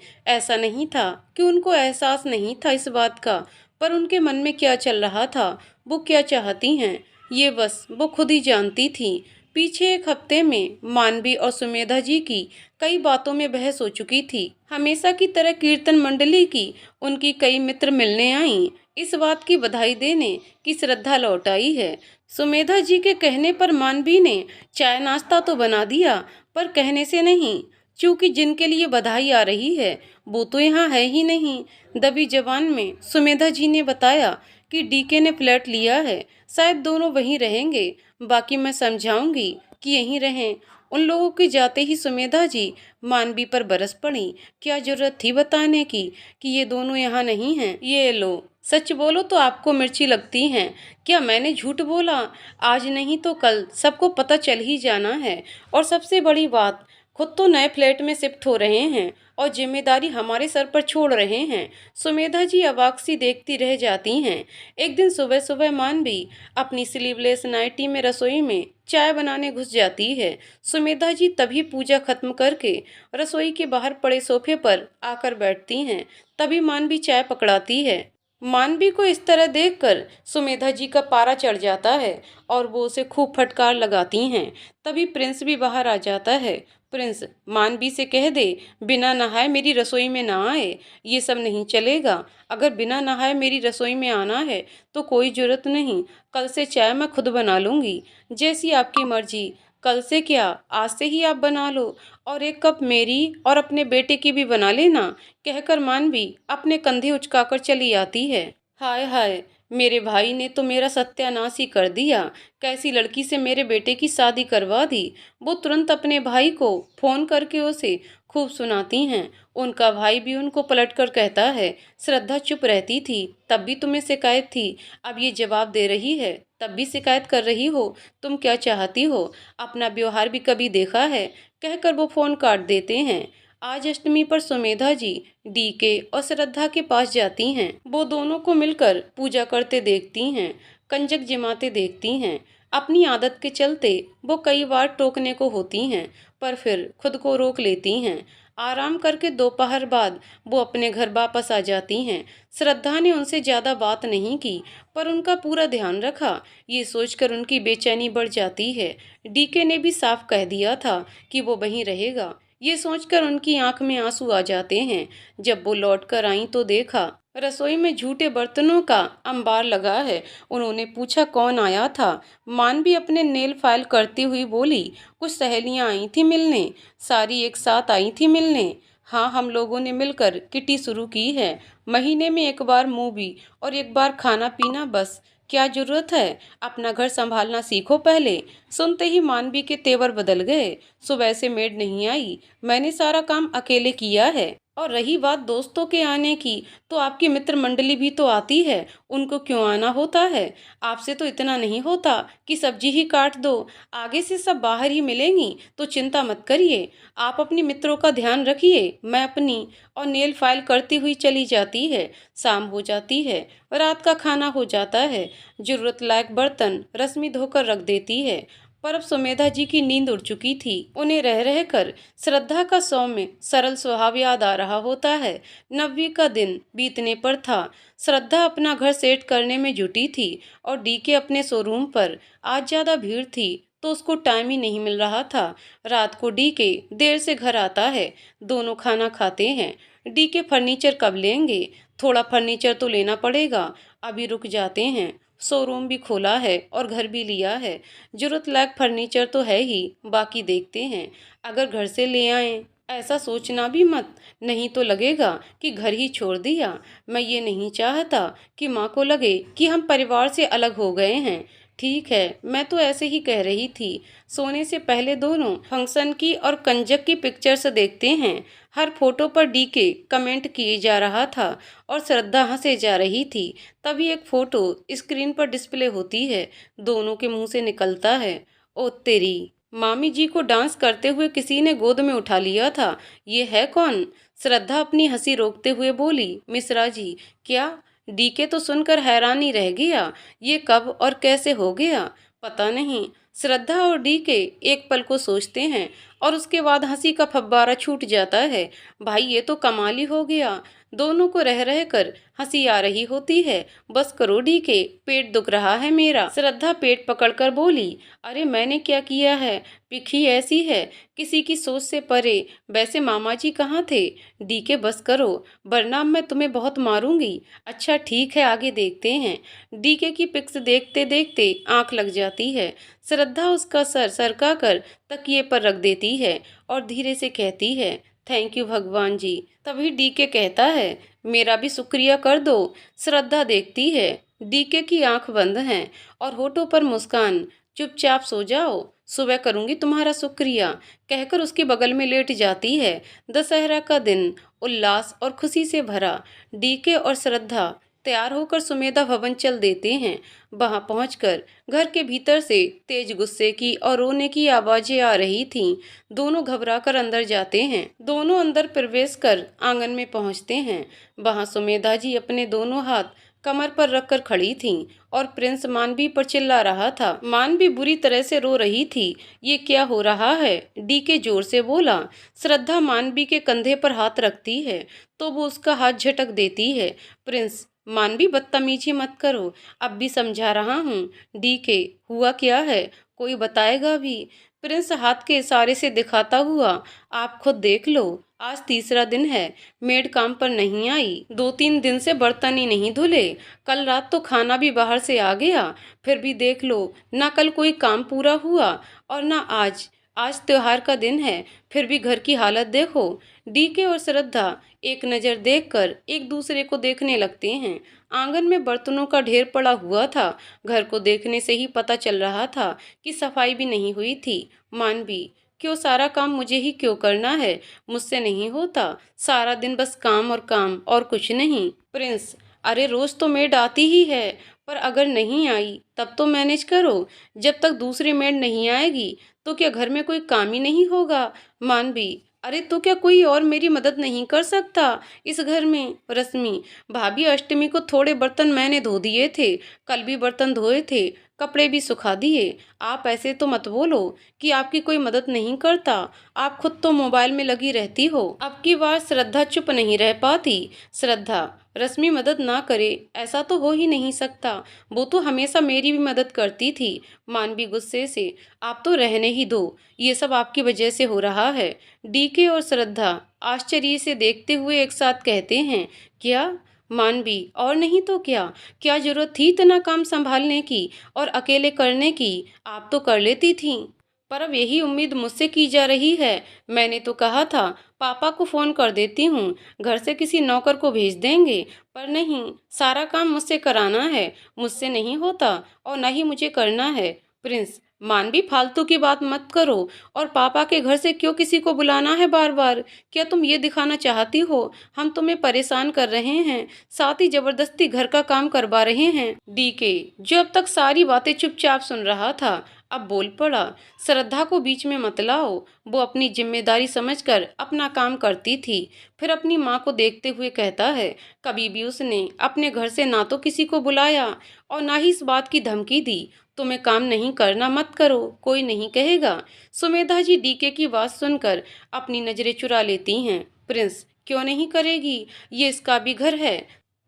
ऐसा नहीं था कि उनको एहसास नहीं था इस बात का, पर उनके मन में क्या चल रहा था, वो क्या चाहती हैं, ये बस वो खुद ही जानती थी। पीछे एक हफ्ते में मानवी और सुमेधा जी की कई बातों में बहस हो चुकी थी। हमेशा की तरह कीर्तन मंडली की उनकी कई मित्र मिलने आईं, इस बात की बधाई देने कि श्रद्धा लौट आई है। सुमेधा जी के कहने पर मानवी ने चाय नाश्ता तो बना दिया, पर कहने से नहीं, क्योंकि जिनके लिए बधाई आ रही है वो तो यहाँ है ही नहीं। दबी जबान में सुमेधा जी ने बताया कि डीके ने फ्लैट लिया है, शायद दोनों वहीं रहेंगे। बाकी मैं समझाऊंगी कि यहीं रहें। उन लोगों के जाते ही सुमेधा जी मानवी पर बरस पड़ी। क्या जरूरत थी बताने की कि ये दोनों यहाँ नहीं हैं? ये लो, सच बोलो तो आपको मिर्ची लगती हैं। क्या मैंने झूठ बोला? आज नहीं तो कल सबको पता चल ही जाना है। और सबसे बड़ी बात, खुद तो नए फ्लैट में शिफ्ट हो रहे हैं और जिम्मेदारी हमारे सर पर छोड़ रहे हैं। सुमेधा जी अवाक सी देखती रह जाती हैं। एक दिन सुबह सुबह मानवी अपनी स्लीवलेस नाइटी में रसोई में चाय बनाने घुस जाती है। सुमेधा जी तभी पूजा खत्म करके रसोई के बाहर पड़े सोफे पर आकर बैठती हैं। तभी मानवी चाय पकड़ाती है। मानवी को इस तरह देखकर सुमेधा जी का पारा चढ़ जाता है और वो उसे खूब फटकार लगाती हैं। तभी प्रिंस भी बाहर आ जाता है। प्रिंस मानवी से कह दे, बिना नहाए मेरी रसोई में ना आए, ये सब नहीं चलेगा। अगर बिना नहाए मेरी रसोई में आना है तो कोई जरूरत नहीं, कल से चाय मैं खुद बना लूंगी, जैसी आपकी मर्जी। कल से क्या, आज से ही आप बना लो, और एक कप मेरी और अपने बेटे की भी बना लेना, कहकर मानवी अपने कंधे उचकाकर चली आती है। हाय हाय, मेरे भाई ने तो मेरा सत्यानाश ही कर दिया। कैसी लड़की से मेरे बेटे की शादी करवा दी। वो तुरंत अपने भाई को फोन करके उसे खूब सुनाती हैं। उनका भाई भी उनको पलटकर कहता है, श्रद्धा चुप रहती थी तब भी तुम्हें शिकायत थी, अब ये जवाब दे रही है तब भी शिकायत कर रही हो, तुम क्या चाहती हो, अपना व्यवहार भी कभी देखा है, कहकर वो फोन काट देते हैं। आज अष्टमी पर सुमेधा जी डीके और श्रद्धा के पास जाती हैं। वो दोनों को मिलकर पूजा करते देखती हैं, कंजक जमाते देखती हैं। अपनी आदत के चलते वो कई बार टोकने को होती हैं, पर फिर खुद को रोक लेती हैं। आराम करके दोपहर बाद वो अपने घर वापस आ जाती हैं। श्रद्धा ने उनसे ज्यादा बात नहीं की, पर उनका पूरा ध्यान रखा। ये सोचकर उनकी बेचैनी बढ़ जाती है। डीके ने भी साफ कह दिया था कि वो वहीं रहेगा। ये सोचकर उनकी आंख में आंसू आ जाते हैं। जब वो लौटकर आई तो देखा रसोई में झूठे बर्तनों का अंबार लगा है। उन्होंने पूछा कौन आया था। मानवी अपने नेल फाइल करती हुई बोली, कुछ सहेलियां आई थी मिलने, सारी एक साथ आई थी मिलने। हाँ, हम लोगों ने मिलकर किटी शुरू की है। महीने में एक बार मूवी और एक बार खाना पीना, बस। क्या जरूरत है, अपना घर संभालना सीखो पहले। सुनते ही मानवी के तेवर बदल गए। सुबह से मेड नहीं आई, मैंने सारा काम अकेले किया है। और रही बात दोस्तों के आने की, तो आपकी मित्र मंडली भी तो आती है, उनको क्यों आना होता है। आपसे तो इतना नहीं होता कि सब्जी ही काट दो। आगे से सब बाहर ही मिलेंगी, तो चिंता मत करिए। आप अपनी मित्रों का ध्यान रखिए, मैं अपनी। और नेल फाइल करती हुई चली जाती है। शाम हो जाती है, रात का खाना हो जाता है। जरूरत लायक बर्तन रश्मि धोकर रख देती है। पर अब सुमेधा जी की नींद उड़ चुकी थी। उन्हें रह रहकर श्रद्धा का सौम्य सरल स्वभाव याद आ रहा होता है। नववीं का दिन बीतने पर था। श्रद्धा अपना घर सेट करने में जुटी थी और डीके अपने शोरूम पर। आज ज्यादा भीड़ थी तो उसको टाइम ही नहीं मिल रहा था। रात को डीके देर से घर आता है। दोनों खाना खाते हैं। डीके फर्नीचर कब लेंगे, थोड़ा फर्नीचर तो लेना पड़ेगा, अभी रुक जाते हैं। शोरूम भी खोला है और घर भी लिया है। जरूरत लायक फर्नीचर तो है ही, बाकी देखते हैं, अगर घर से ले आएं। ऐसा सोचना भी मत, नहीं तो लगेगा कि घर ही छोड़ दिया। मैं ये नहीं चाहता कि माँ को लगे कि हम परिवार से अलग हो गए हैं। ठीक है, मैं तो ऐसे ही कह रही थी। सोने से पहले दोनों फंक्शन की और कंजक की पिक्चर्स देखते हैं। हर फोटो पर डीके कमेंट किए जा रहा था और श्रद्धा हंसे जा रही थी। तभी एक फोटो स्क्रीन पर डिस्प्ले होती है। दोनों के मुंह से निकलता है, ओ तेरी, मामी जी को डांस करते हुए किसी ने गोद में उठा लिया था। ये है कौन। श्रद्धा अपनी हंसी रोकते हुए बोली, मिश्रा जी। क्या। डीके तो सुनकर हैरान ही रह गया। ये कब और कैसे हो गया, पता नहीं। श्रद्धा और डीके एक पल को सोचते हैं और उसके बाद हंसी का फव्वारा छूट जाता है। भाई ये तो कमाल ही हो गया। दोनों को रह रह कर हंसी आ रही होती है। बस करो डीके, पेट दुख रहा है मेरा। श्रद्धा पेट पकड़कर बोली, अरे मैंने क्या किया है, पिखी ऐसी है, किसी की सोच से परे। वैसे मामा जी कहाँ थे। डीके बस करो, वरना मैं तुम्हें बहुत मारूंगी। अच्छा ठीक है, आगे देखते हैं। डीके की पिक्स देखते देखते आंख लग जाती है। श्रद्धा उसका सर सरका कर तकिए पर रख देती है और धीरे से कहती है, थैंक यू भगवान जी। तभी डीके कहता है, मेरा भी शुक्रिया कर दो। श्रद्धा देखती है, डीके की आंख बंद है और होठों पर मुस्कान। चुपचाप सो जाओ, सुबह करूंगी तुम्हारा शुक्रिया, कहकर उसके बगल में लेट जाती है। दशहरा का दिन उल्लास और खुशी से भरा। डीके और श्रद्धा तैयार होकर सुमेधा भवन चल देते हैं। वहां पहुंचकर घर के भीतर से तेज गुस्से की और रोने की आवाजें आ रही थीं। दोनों घबराकर अंदर जाते हैं। दोनों अंदर प्रवेश कर आंगन में पहुंचते हैं। वहां सुमेधा जी अपने दोनों हाथ कमर पर रखकर खड़ी थीं और प्रिंस मानवी पर चिल्ला रहा था। मानवी बुरी तरह से रो रही थी। ये क्या हो रहा है, डीके जोर से बोला। श्रद्धा मानवी के कंधे पर हाथ रखती है तो वो उसका हाथ झटक देती है। प्रिंस, मानवी बदतमीजी मत करो, अब भी समझा रहा हूँ। डीके, हुआ क्या है, कोई बताएगा भी। प्रिंस हाथ के इशारे से दिखाता हुआ, आप खुद देख लो, आज तीसरा दिन है, मेड काम पर नहीं आई, 2-3 दिन से बर्तन ही नहीं धुले, कल रात तो खाना भी बाहर से आ गया, फिर भी देख लो, ना कल कोई काम पूरा हुआ और ना आज। आज त्योहार का दिन है, फिर भी घर की हालत देखो। डीके और श्रद्धा एक नज़र देखकर एक दूसरे को देखने लगते हैं। आंगन में बर्तनों का ढेर पड़ा हुआ था। घर को देखने से ही पता चल रहा था कि सफाई भी नहीं हुई थी। मानवी, क्यों सारा काम मुझे ही क्यों करना है? मुझसे नहीं होता, सारा दिन बस काम और काम और कुछ नहीं। प्रिंस, अरे रोज तो मेड आती ही है, पर अगर नहीं आई तब तो मैनेज करो। जब तक दूसरी मेड नहीं आएगी तो क्या घर में कोई काम ही नहीं होगा? मानवी, अरे तो क्या कोई और मेरी मदद नहीं कर सकता इस घर में? रश्मि, भाभी अष्टमी को थोड़े बर्तन मैंने धो दिए थे, कल भी बर्तन धोए थे, कपड़े भी सुखा दिए। आप ऐसे तो मत बोलो कि आपकी कोई मदद नहीं करता, आप खुद तो मोबाइल में लगी रहती हो। अब की बार श्रद्धा चुप नहीं रह पाती। श्रद्धा, रश्मि मदद ना करे ऐसा तो हो ही नहीं सकता, वो तो हमेशा मेरी भी मदद करती थी। मानवी गुस्से से, आप तो रहने ही दो, ये सब आपकी वजह से हो रहा है। डीके और श्रद्धा आश्चर्य से देखते हुए एक साथ कहते हैं, क्या? मानवी, और नहीं तो क्या? क्या जरूरत थी इतना काम संभालने की और अकेले करने की? आप तो कर लेती थीं। पर अब यही उम्मीद मुझसे की जा रही है। मैंने तो कहा था पापा को फोन कर देती हूँ, घर से किसी नौकर को भेज देंगे, पर नहीं, सारा काम मुझसे कराना है। मुझसे नहीं होता और न ही मुझे करना है। प्रिंस, मानवी फालतू की बात मत करो, और पापा के घर से क्यों किसी को बुलाना है बार बार? क्या तुम ये दिखाना चाहती हो हम तुम्हें परेशान कर रहे हैं, साथ ही जबरदस्ती घर का काम करवा रहे हैं? डीके, जो अब तक सारी बातें चुपचाप सुन रहा था, अब बोल पड़ा, श्रद्धा को बीच में मत लाओ, वो अपनी जिम्मेदारी समझकर अपना काम करती थी। फिर अपनी माँ को देखते हुए कहता है, कभी भी उसने अपने घर से ना तो किसी को बुलाया और ना ही इस बात की धमकी दी, तुम्हें काम नहीं करना मत करो, कोई नहीं कहेगा। सुमेधा जी डीके की बात सुनकर अपनी नजरें चुरा लेती हैं। प्रिंस, क्यों नहीं करेगी, ये इसका भी घर है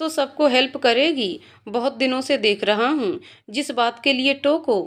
तो सबको हेल्प करेगी। बहुत दिनों से देख रहा हूँ, जिस बात के लिए टोको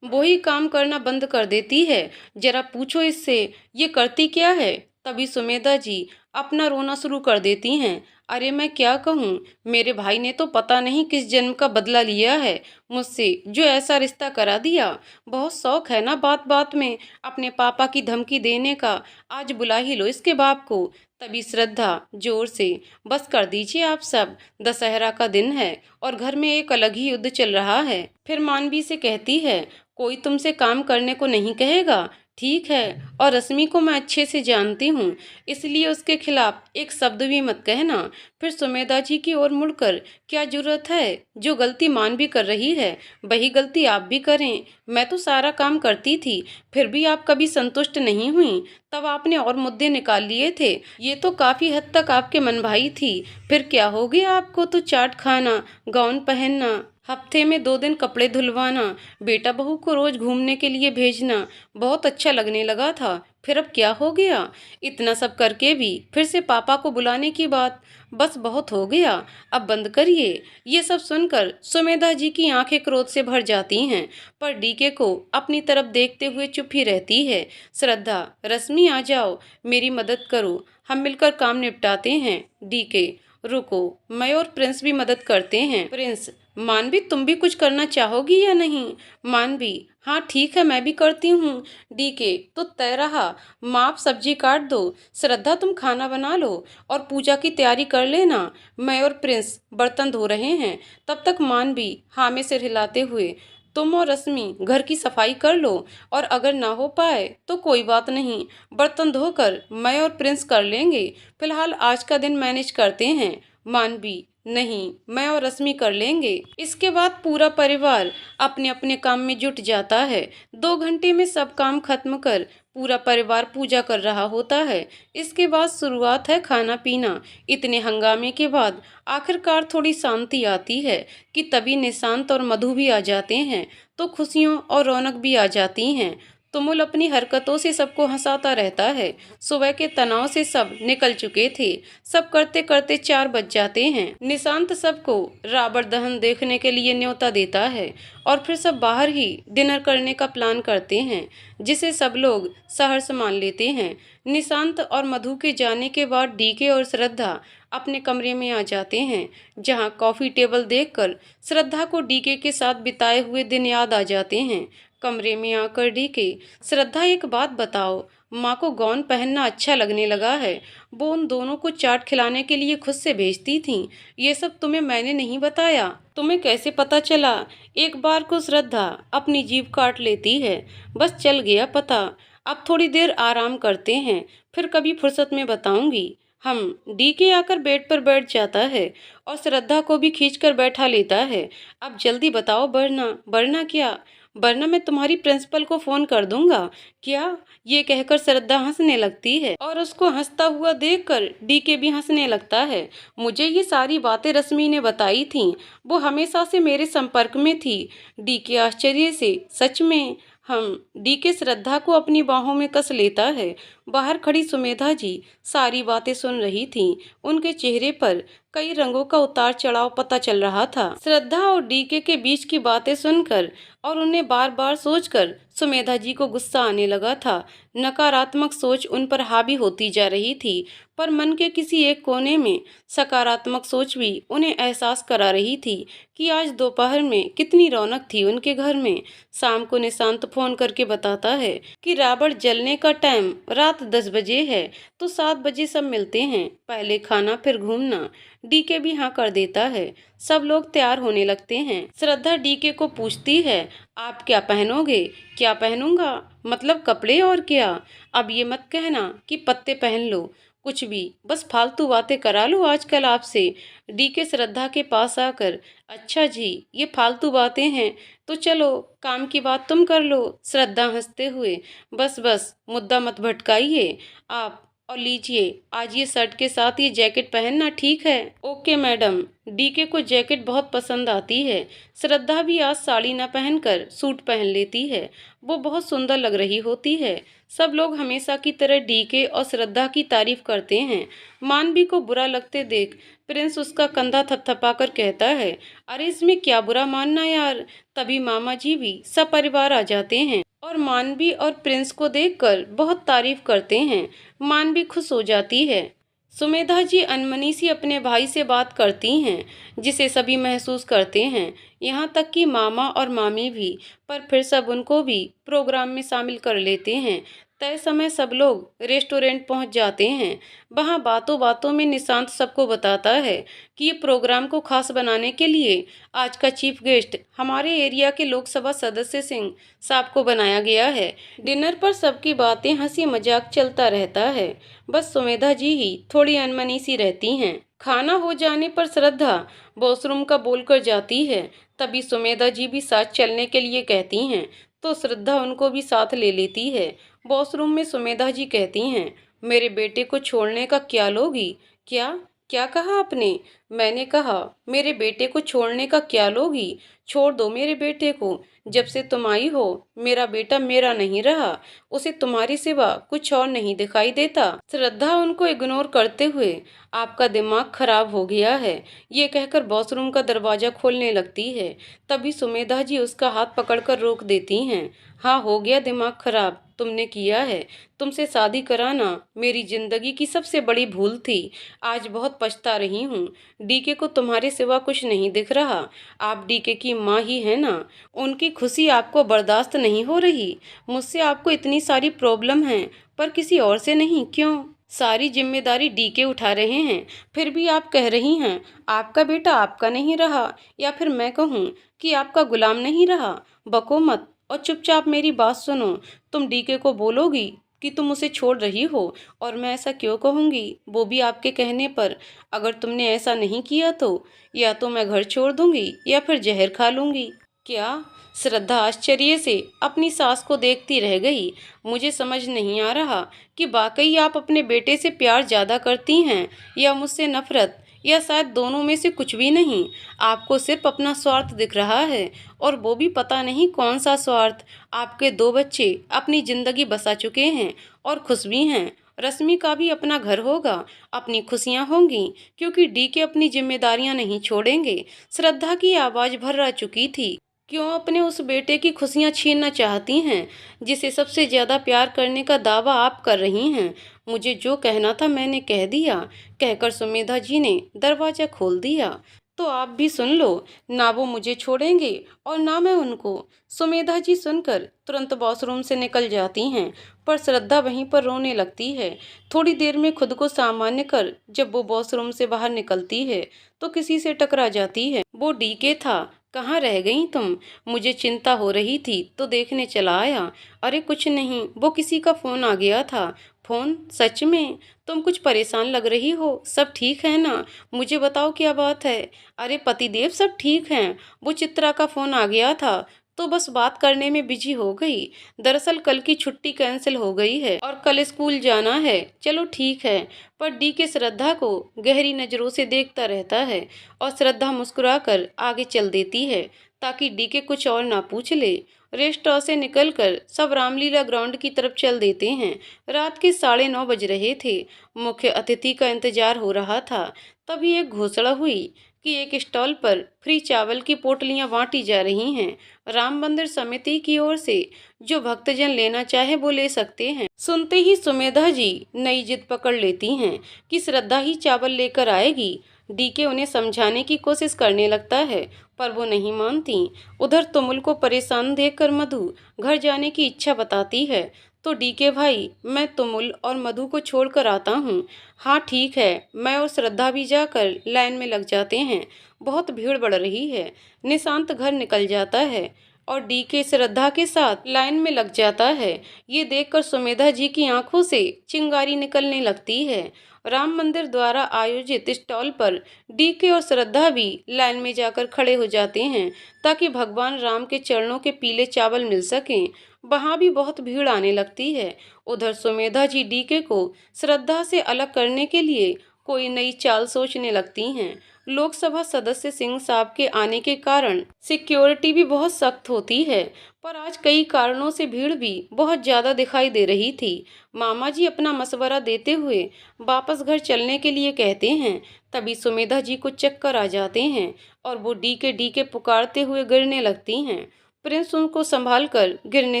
वही काम करना बंद कर देती है। जरा पूछो इससे ये करती क्या है? तभी सुमेधा जी अपना रोना शुरू कर देती हैं। अरे मैं क्या कहूँ, मेरे भाई ने तो पता नहीं किस जन्म का बदला लिया है मुझसे, जो ऐसा रिश्ता करा दिया। बहुत शौक है ना बात बात में अपने पापा की धमकी देने का, आज बुला ही लो इसके बाप को। तभी श्रद्धा जोर से, बस कर दीजिए आप सब, दशहरा का दिन है और घर में एक अलग ही युद्ध चल रहा है। फिर मानवी से कहती है, कोई तुमसे काम करने को नहीं कहेगा, ठीक है? और रश्मि को मैं अच्छे से जानती हूँ, इसलिए उसके खिलाफ एक शब्द भी मत कहना। फिर सुमेधा जी की ओर मुड़कर, क्या जरूरत है? जो गलती मानवी कर रही है वही गलती आप भी करें। मैं तो सारा काम करती थी, फिर भी आप कभी संतुष्ट नहीं हुई, तब आपने और मुद्दे निकाल लिए थे। ये तो काफी हद तक आपके मन भाई थी, फिर क्या हो गया आपको? तो चाट खाना, गाउन पहनना, हफ्ते में 2 दिन कपड़े धुलवाना, बेटा बहू को रोज घूमने के लिए भेजना बहुत अच्छा लगने लगा था। फिर अब क्या हो गया? इतना सब करके भी फिर से पापा को बुलाने की बात, बस बहुत हो गया, अब बंद करिए। ये सब सुनकर सुमेधा जी की आंखें क्रोध से भर जाती हैं, पर डीके को अपनी तरफ देखते हुए चुप ही रहती है। श्रद्धा, रश्मि आ जाओ, मेरी मदद करो, हम मिलकर काम निपटाते हैं। डीके, रुको, मैं और प्रिंस भी मदद करते हैं। प्रिंस, मानवी तुम भी कुछ करना चाहोगी या नहीं? मानवी, हाँ ठीक है मैं भी करती हूँ। डीके, तो तय रहा, माँ आप सब्जी काट दो, श्रद्धा तुम खाना बना लो और पूजा की तैयारी कर लेना, मैं और प्रिंस बर्तन धो रहे हैं। तब तक मानवी हाँ में सिर हिलाते हुए, तुम और रश्मि घर की सफाई कर लो, और अगर ना हो पाए तो कोई बात नहीं, बर्तन धोकर मैं और प्रिंस कर लेंगे, फिलहाल आज का दिन मैनेज करते हैं। मानवी, नहीं, मैं और रश्मि कर लेंगे। इसके बाद पूरा परिवार अपने अपने काम में जुट जाता है। 2 घंटे में सब काम खत्म कर पूरा परिवार पूजा कर रहा होता है। इसके बाद शुरुआत है खाना पीना। इतने हंगामे के बाद आखिरकार थोड़ी शांति आती है कि तभी निशांत और मधु भी आ जाते हैं, तो खुशियों और रौनक भी आ जाती हैं। तुमुल अपनी हरकतों से सबको हंसाता रहता है। सुबह के तनाव से सब निकल चुके थे। सब करते करते 4 बज जाते हैं। निशांत सबको रावण दहन देखने के लिए न्योता देता है और फिर सब बाहर ही डिनर करने का प्लान करते हैं, जिसे सब लोग सहर्ष मान लेते हैं। निशांत और मधु के जाने के बाद डीके और श्रद्धा अपने कमरे में आ जाते हैं, जहां कॉफी टेबल देखकर श्रद्धा को डीके के साथ बिताए हुए दिन याद आ जाते हैं। कमरे में आकर डीके, श्रद्धा एक बात बताओ, माँ को गाउन पहनना अच्छा लगने लगा है। वो उन दोनों को चाट खिलाने के लिए खुद से भेजती थीं। ये सब तुम्हें मैंने नहीं बताया, तुम्हें कैसे पता चला? एक बार को श्रद्धा अपनी जीभ काट लेती है। बस चल गया पता। अब थोड़ी देर आराम करते हैं, फिर कभी फुर्सत में बताऊंगी। हम डीके आकर बेड पर बैठ जाता है और श्रद्धा को भी खींचकर बैठा लेता है। अब जल्दी बताओ वरना। वरना क्या? वरना मैं तुम्हारी प्रिंसिपल को फोन कर दूंगा। क्या? ये कहकर श्रद्धा हंसने लगती है और उसको हंसता हुआ देखकर डीके भी हंसने लगता है। मुझे ये सारी बातें रश्मि ने बताई थीं। वो हमेशा से मेरे संपर्क में थी। डीके आश्चर्य से, सच में? हम डीके श्रद्धा को अपनी बाहों में कस लेता है। बाहर खड़ी सुमेधा जी सारी बातें सुन रही थीं। उनके चेहरे पर कई रंगों का उतार चढ़ाव पता चल रहा था। श्रद्धा और डीके के बीच की बातें सुनकर और उन्हें बार बार सोचकर सुमेधा जी को गुस्सा आने लगा था। नकारात्मक सोच उन पर हावी होती जा रही थी, पर मन के किसी एक कोने में सकारात्मक सोच भी उन्हें एहसास करा रही थी कि आज दोपहर में कितनी रौनक थी उनके घर में। शाम को निशांत फोन करके बताता है कि रावण जलने का टाइम रात 10 बजे है, तो 7 बजे सब मिलते हैं। पहले खाना फिर घूमना। डीके भी हाँ कर देता है। सब लोग तैयार होने लगते हैं। श्रद्धा डीके को पूछती है, आप क्या पहनोगे? क्या पहनूंगा? मतलब कपड़े और क्या? अब ये मत कहना कि पत्ते पहन लो। कुछ भी, बस फालतू बातें करा लो आजकल आपसे। डीके श्रद्धा के पास आकर, अच्छा जी ये फालतू बातें हैं तो चलो काम की बात तुम कर लो। श्रद्धा हंसते हुए, बस बस मुद्दा मत भटकाइए आप। और लीजिए, आज ये शर्ट के साथ ये जैकेट पहनना, ठीक है? Okay madam. डीके को जैकेट बहुत पसंद आती है। श्रद्धा भी आज साड़ी न पहनकर सूट पहन लेती है। वो बहुत सुंदर लग रही होती है। सब लोग हमेशा की तरह डीके और श्रद्धा की तारीफ करते हैं। मानवी को बुरा लगते देख प्रिंस उसका कंधा थपथपाकर कहता है, अरे इसमें क्या बुरा मानना यार। तभी मामा जी भी सब परिवार आ जाते हैं और मानवी और प्रिंस को देखकर बहुत तारीफ करते हैं। मानवी खुश हो जाती है। सुमेधा जी अनमनी सी अपने भाई से बात करती हैं, जिसे सभी महसूस करते हैं, यहाँ तक कि मामा और मामी भी। पर फिर सब उनको भी प्रोग्राम में शामिल कर लेते हैं। तय समय सब लोग रेस्टोरेंट पहुंच जाते हैं। वहां बातों बातों में निशांत सबको बताता है कि ये प्रोग्राम को खास बनाने के लिए आज का चीफ गेस्ट हमारे एरिया के लोकसभा सदस्य सिंह साहब को बनाया गया है। डिनर पर सबकी बातें हंसी मजाक चलता रहता है। बस सुमेधा जी ही थोड़ी अनमनी सी रहती हैं। खाना हो जाने पर श्रद्धा वॉशरूम का बोलकर जाती है। तभी सुमेधा जी भी साथ चलने के लिए कहती हैं, तो श्रद्धा उनको भी साथ ले लेती है। वॉशरूम में सुमेधा जी कहती हैं, मेरे बेटे को छोड़ने का क्या लोगी? क्या? क्या कहा आपने? मैंने कहा मेरे बेटे को छोड़ने का क्या लोगी? छोड़ दो मेरे बेटे को। जब से तुम आई हो मेरा बेटा मेरा नहीं रहा। उसे तुम्हारी सिवा कुछ और नहीं दिखाई देता। श्रद्धा उनको इग्नोर करते हुए, आपका दिमाग खराब हो गया है, ये कहकर वॉशरूम का दरवाजा खोलने लगती है। तभी सुमेधा जी उसका हाथ पकड़कर रोक देती हैं। हाँ, हो गया दिमाग खराब, तुमने किया है। तुमसे शादी कराना मेरी जिंदगी की सबसे बड़ी भूल थी। आज बहुत पछता रही हूँ। डीके को तुम्हारे सिवा कुछ नहीं दिख रहा। आप डीके की माँ ही है ना? उनकी खुशी आपको बर्दाश्त नहीं हो रही? मुझसे आपको इतनी सारी प्रॉब्लम है, पर किसी और से नहीं, क्यों? सारी जिम्मेदारी डीके उठा रहे हैं, फिर भी आप कह रही हैं आपका बेटा आपका नहीं रहा, या फिर मैं कहूँ कि आपका गुलाम नहीं रहा। बको मत और चुपचाप मेरी बात सुनो। तुम डीके को बोलोगी कि तुम उसे छोड़ रही हो, और मैं ऐसा क्यों कहूँगी, वो भी आपके कहने पर। अगर तुमने ऐसा नहीं किया तो या तो मैं घर छोड़ दूंगी या फिर जहर खा लूंगी। क्या? श्रद्धा आश्चर्य से अपनी सास को देखती रह गई। मुझे समझ नहीं आ रहा कि वाकई आप अपने बेटे से प्यार ज़्यादा करती हैं या मुझसे नफरत। या शायद दोनों में से कुछ भी नहीं? आपको सिर्फ अपना स्वार्थ दिख रहा है, और वो भी पता नहीं कौन सा स्वार्थ। आपके 2 बच्चे अपनी ज़िंदगी बसा चुके हैं और खुश भी हैं। रश्मि का भी अपना घर होगा, अपनी खुशियाँ होंगी, क्योंकि डीके अपनी ज़िम्मेदारियाँ नहीं छोड़ेंगे। श्रद्धा की आवाज़ भर्रा चुकी थी। क्यों अपने उस बेटे की खुशियाँ छीनना चाहती हैं, जिसे सबसे ज़्यादा प्यार करने का दावा आप कर रही हैं? मुझे जो कहना था मैंने कह दिया, कहकर सुमेधा जी ने दरवाज़ा खोल दिया। तो आप भी सुन लो, ना वो मुझे छोड़ेंगे और ना मैं उनको। सुमेधा जी सुनकर तुरंत वॉशरूम से निकल जाती हैं, पर श्रद्धा वहीं पर रोने लगती है। थोड़ी देर में खुद को सामान्य कर जब वो वॉशरूम से बाहर निकलती है, तो किसी से टकरा जाती है। वो डीके था। कहाँ रह गई तुम? मुझे चिंता हो रही थी तो देखने चला आया। अरे कुछ नहीं, वो किसी का फ़ोन आ गया था। फ़ोन? सच में? तुम कुछ परेशान लग रही हो, सब ठीक है ना? मुझे बताओ क्या बात है? अरे पतिदेव सब ठीक हैं, वो चित्रा का फ़ोन आ गया था तो बस बात करने में बिजी हो गई। दरअसल कल की छुट्टी कैंसिल हो गई है और कल स्कूल जाना है। चलो ठीक है। पर डीके श्रद्धा को गहरी नज़रों से देखता रहता है और श्रद्धा मुस्कुराकर आगे चल देती है ताकि डीके कुछ और ना पूछ ले। रेस्टोरेंट से निकलकर सब रामलीला ग्राउंड की तरफ चल देते हैं। रात के 9:30 बज रहे थे। मुख्य अतिथि का इंतजार हो रहा था। तभी एक घोषणा हुई कि एक स्टॉल पर फ्री चावल की पोटलियां बांटी जा रही हैं। राम मंदिर समिति की ओर से। जो भक्तजन लेना चाहे वो ले सकते हैं। सुनते ही सुमेधा जी नई जिद पकड़ लेती हैं कि श्रद्धा ही चावल लेकर आएगी। डीके उन्हें समझाने की कोशिश करने लगता है, पर वो नहीं मानती। उधर तुमुल को परेशान देखकर मधु घर जाने की इच्छा बताती है, तो डीके भाई मैं तुमुल और मधु को छोड़कर आता हूँ। हाँ ठीक है। मैं और श्रद्धा भी जाकर लाइन में लग जाते हैं, बहुत भीड़ बढ़ रही है। निशांत घर निकल जाता है और डीके श्रद्धा के साथ लाइन में लग जाता है। ये देखकर सुमेधा जी की आंखों से चिंगारी निकलने लगती है। राम मंदिर द्वारा आयोजित स्टॉल पर डीके और श्रद्धा भी लाइन में जाकर खड़े हो जाते हैं ताकि भगवान राम के चरणों के पीले चावल मिल सकें। वहां भी बहुत भीड़ आने लगती है। उधर सुमेधा जी डीके को श्रद्धा से अलग करने के लिए कोई नई चाल सोचने लगती हैं। लोकसभा सदस्य सिंह साहब के आने के कारण सिक्योरिटी भी बहुत सख्त होती है, पर आज कई कारणों से भीड़ भी बहुत ज़्यादा दिखाई दे रही थी। मामा जी अपना मशवरा देते हुए वापस घर चलने के लिए कहते हैं। तभी सुमेधा जी को चक्कर आ जाते हैं और वो डीके डीके पुकारते हुए गिरने लगती हैं। प्रिंस उनको संभाल कर गिरने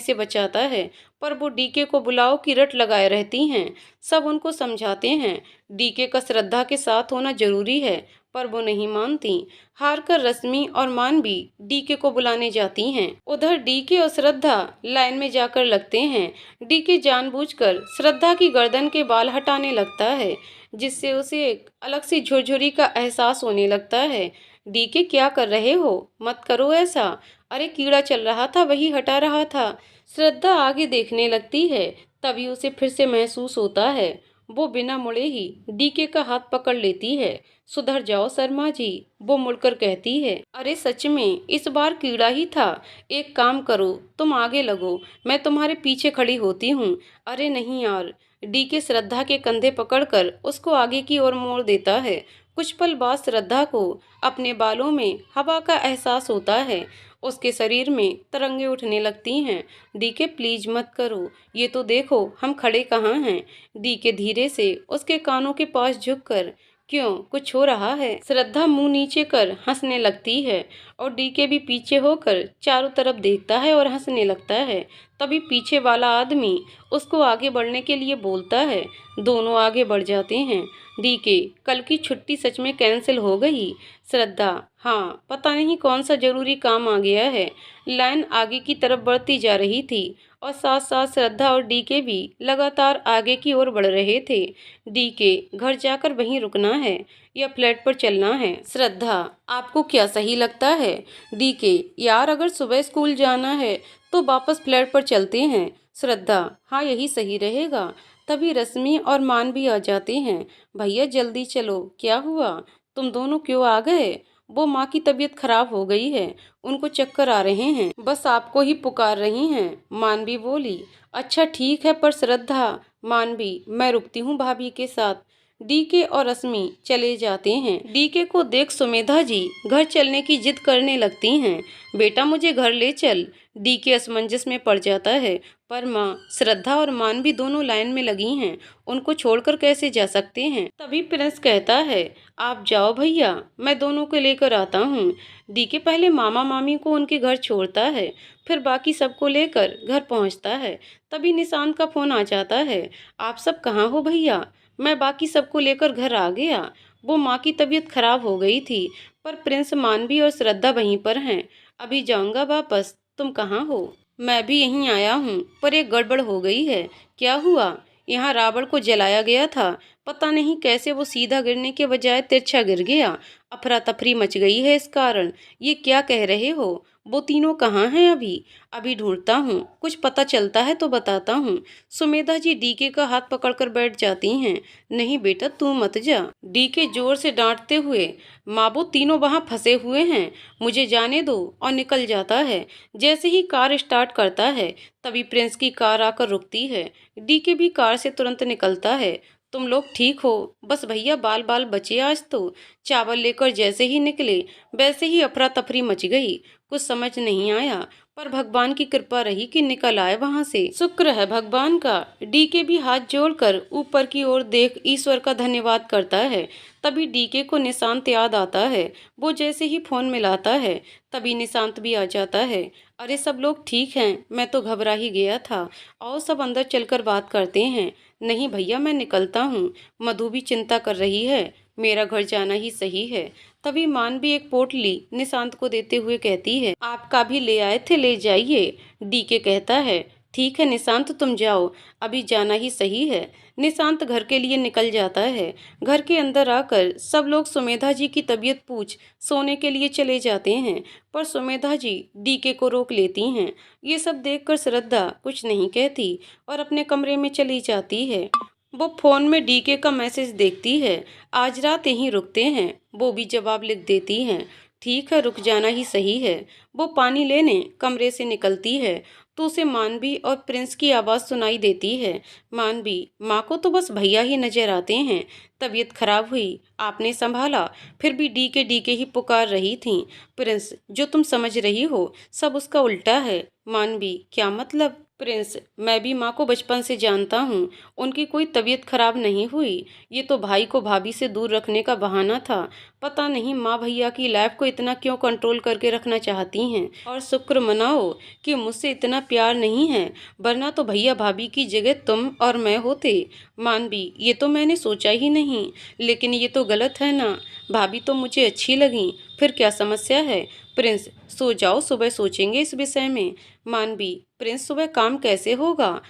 से बचाता है, पर वो डीके को बुलाओ की रट लगाए रहती हैं। सब उनको समझाते हैं डीके का श्रद्धा के साथ होना जरूरी है, पर वो नहीं मानती। हार कर रश्मि और मानवी डीके को बुलाने जाती हैं। उधर डीके और श्रद्धा लाइन में जाकर लगते हैं। डीके जानबूझकर श्रद्धा की गर्दन के बाल हटाने लगता है, जिससे उसे एक अलग सी झुरझुरी का एहसास होने लगता है। डीके क्या कर रहे हो? मत करो ऐसा। अरे कीड़ा चल रहा था वही हटा रहा था। श्रद्धा आगे देखने लगती है, तभी उसे फिर से महसूस होता है। वो बिना मुड़े ही डीके का हाथ पकड़ लेती है। सुधर जाओ शर्मा जी, वो मुड़कर कहती है। अरे सच में इस बार कीड़ा ही था। एक काम करो, तुम आगे लगो, मैं तुम्हारे पीछे खड़ी होती हूँ। अरे नहीं यार। डीके श्रद्धा के कंधे पकड़कर उसको आगे की ओर मोड़ देता है। कुछ पल बाद श्रद्धा को अपने बालों में हवा का एहसास होता है। उसके शरीर में तरंगे उठने लगती हैं। डीके प्लीज मत करो, ये तो देखो हम खड़े कहाँ हैं। डीके धीरे से उसके कानों के पास झुककर, क्यों कुछ हो रहा है? श्रद्धा मुंह नीचे कर हंसने लगती है और डीके भी पीछे होकर चारों तरफ देखता है और हंसने लगता है। तभी पीछे वाला आदमी उसको आगे बढ़ने के लिए बोलता है। दोनों आगे बढ़ जाते हैं। डीके कल की छुट्टी सच में कैंसिल हो गई? श्रद्धा हाँ, पता नहीं कौन सा जरूरी काम आ गया है। लाइन आगे की तरफ बढ़ती जा रही थी और साथ साथ श्रद्धा और डीके भी लगातार आगे की ओर बढ़ रहे थे। डीके घर जाकर वहीं रुकना है या फ्लैट पर चलना है? श्रद्धा आपको क्या सही लगता है? डीके यार अगर सुबह स्कूल जाना है तो वापस फ्लैट पर चलते हैं। श्रद्धा हाँ यही सही रहेगा। तभी रश्मि और मानवी आ जाते हैं। भैया जल्दी चलो, क्या हुआ? तुम दोनों क्यों आ गए? वो माँ की तबीयत खराब हो गई है, उनको चक्कर आ रहे हैं, बस आपको ही पुकार रही हैं। मानवी बोली। अच्छा ठीक है, पर श्रद्धा। मानवी मैं रुकती हूँ भाभी के साथ। डीके और रश्मि चले जाते हैं। डीके को देख सुमेधा जी घर चलने की जिद करने लगती हैं। बेटा मुझे घर ले चल। डीके असमंजस में पड़ जाता है, पर माँ श्रद्धा और मानवी दोनों लाइन में लगी हैं, उनको छोड़कर कैसे जा सकते हैं। तभी प्रिंस कहता है, आप जाओ भैया, मैं दोनों को लेकर आता हूँ। डीके पहले मामा मामी को उनके घर छोड़ता है, फिर बाकी सबको लेकर घर पहुँचता है। तभी निशांत का फोन आ जाता है। आप सब कहाँ हो भैया? मैं बाकी सबको लेकर घर आ गया। वो माँ की तबीयत खराब हो गई थी, पर प्रिंस, मानवी और श्रद्धा वहीं पर हैं। अभी जाऊंगा वापस। तुम कहाँ हो? मैं भी यहीं आया हूँ, पर एक गड़बड़ हो गई है। क्या हुआ? यहाँ रावण को जलाया गया था, पता नहीं कैसे वो सीधा गिरने के बजाय तिरछा गिर गया। अफरा तफरी मच गई है इस कारण। ये क्या कह रहे हो? वो तीनों कहाँ हैं अभी? अभी ढूंढता हूँ, कुछ पता चलता है तो बताता हूँ। सुमेधा जी डीके का हाथ पकड़कर बैठ जाती हैं। नहीं बेटा तू मत जा। डीके जोर से डांटते हुए, माँ वो तीनों वहाँ फंसे हुए हैं, मुझे जाने दो, और निकल जाता है। जैसे ही कार स्टार्ट करता है, तभी प्रिंस की कार आकर रुकती है। डीके भी कार से तुरंत निकलता है। तुम लोग ठीक हो? बस भैया बाल बाल बचे आज तो। चावल लेकर जैसे ही निकले, वैसे ही अफरा तफरी मच गई। कुछ समझ नहीं आया, पर भगवान की कृपा रही कि निकल आए वहां से। शुक्र है भगवान का। डीके भी हाथ जोड़कर ऊपर की ओर देख ईश्वर का धन्यवाद करता है। तभी डीके को निशांत याद आता है। वो जैसे ही फोन मिलाता है, तभी निशांत भी आ जाता है। अरे सब लोग ठीक हैं, मैं तो घबरा ही गया था। और सब अंदर चलकर बात करते हैं। नहीं भैया मैं निकलता हूँ। मधु भी चिंता कर रही है, मेरा घर जाना ही सही है। तभी मानवी एक पोटली निशांत को देते हुए कहती है, आपका भी ले आए थे, ले जाइए। डीके कहता है, ठीक है निशांत तुम जाओ, अभी जाना ही सही है। निशांत घर के लिए निकल जाता है। घर के अंदर आकर सब लोग सुमेधा जी की तबीयत पूछ सोने के लिए चले जाते हैं, पर सुमेधा जी डीके को रोक लेती हैं। ये सब देखकर श्रद्धा कुछ नहीं कहती और अपने कमरे में चली जाती है। वो फोन में डीके का मैसेज देखती है। आज रात यहीं रुकते हैं। वो भी जवाब लिख देती हैं, ठीक है रुक जाना ही सही है। वो पानी लेने कमरे से निकलती है तो उसे मानवी और प्रिंस की आवाज़ सुनाई देती है। मानवी, माँ को तो बस भैया ही नजर आते हैं, तबीयत खराब हुई आपने संभाला, फिर भी डीके डीके ही पुकार रही थी। प्रिंस, जो तुम समझ रही हो सब उसका उल्टा है। मानवी, क्या मतलब? प्रिंस, मैं भी माँ को बचपन से जानता हूँ, उनकी कोई तबीयत खराब नहीं हुई। ये तो भाई को भाभी से दूर रखने का बहाना था। पता नहीं माँ भैया की लाइफ को इतना क्यों कंट्रोल करके रखना चाहती हैं। और शुक्र मनाओ कि मुझसे इतना प्यार नहीं है, वरना तो भैया भाभी की जगह तुम और मैं होते। मानवी, ये तो मैंने सोचा ही नहीं, लेकिन ये तो गलत है ना। भाभी तो मुझे अच्छी लगी, फिर क्या समस्या है? प्रिंस, सो जाओ, सुबह सोचेंगे इस विषय में। मानवी, प्रिंस सुबह काम कैसे होगा?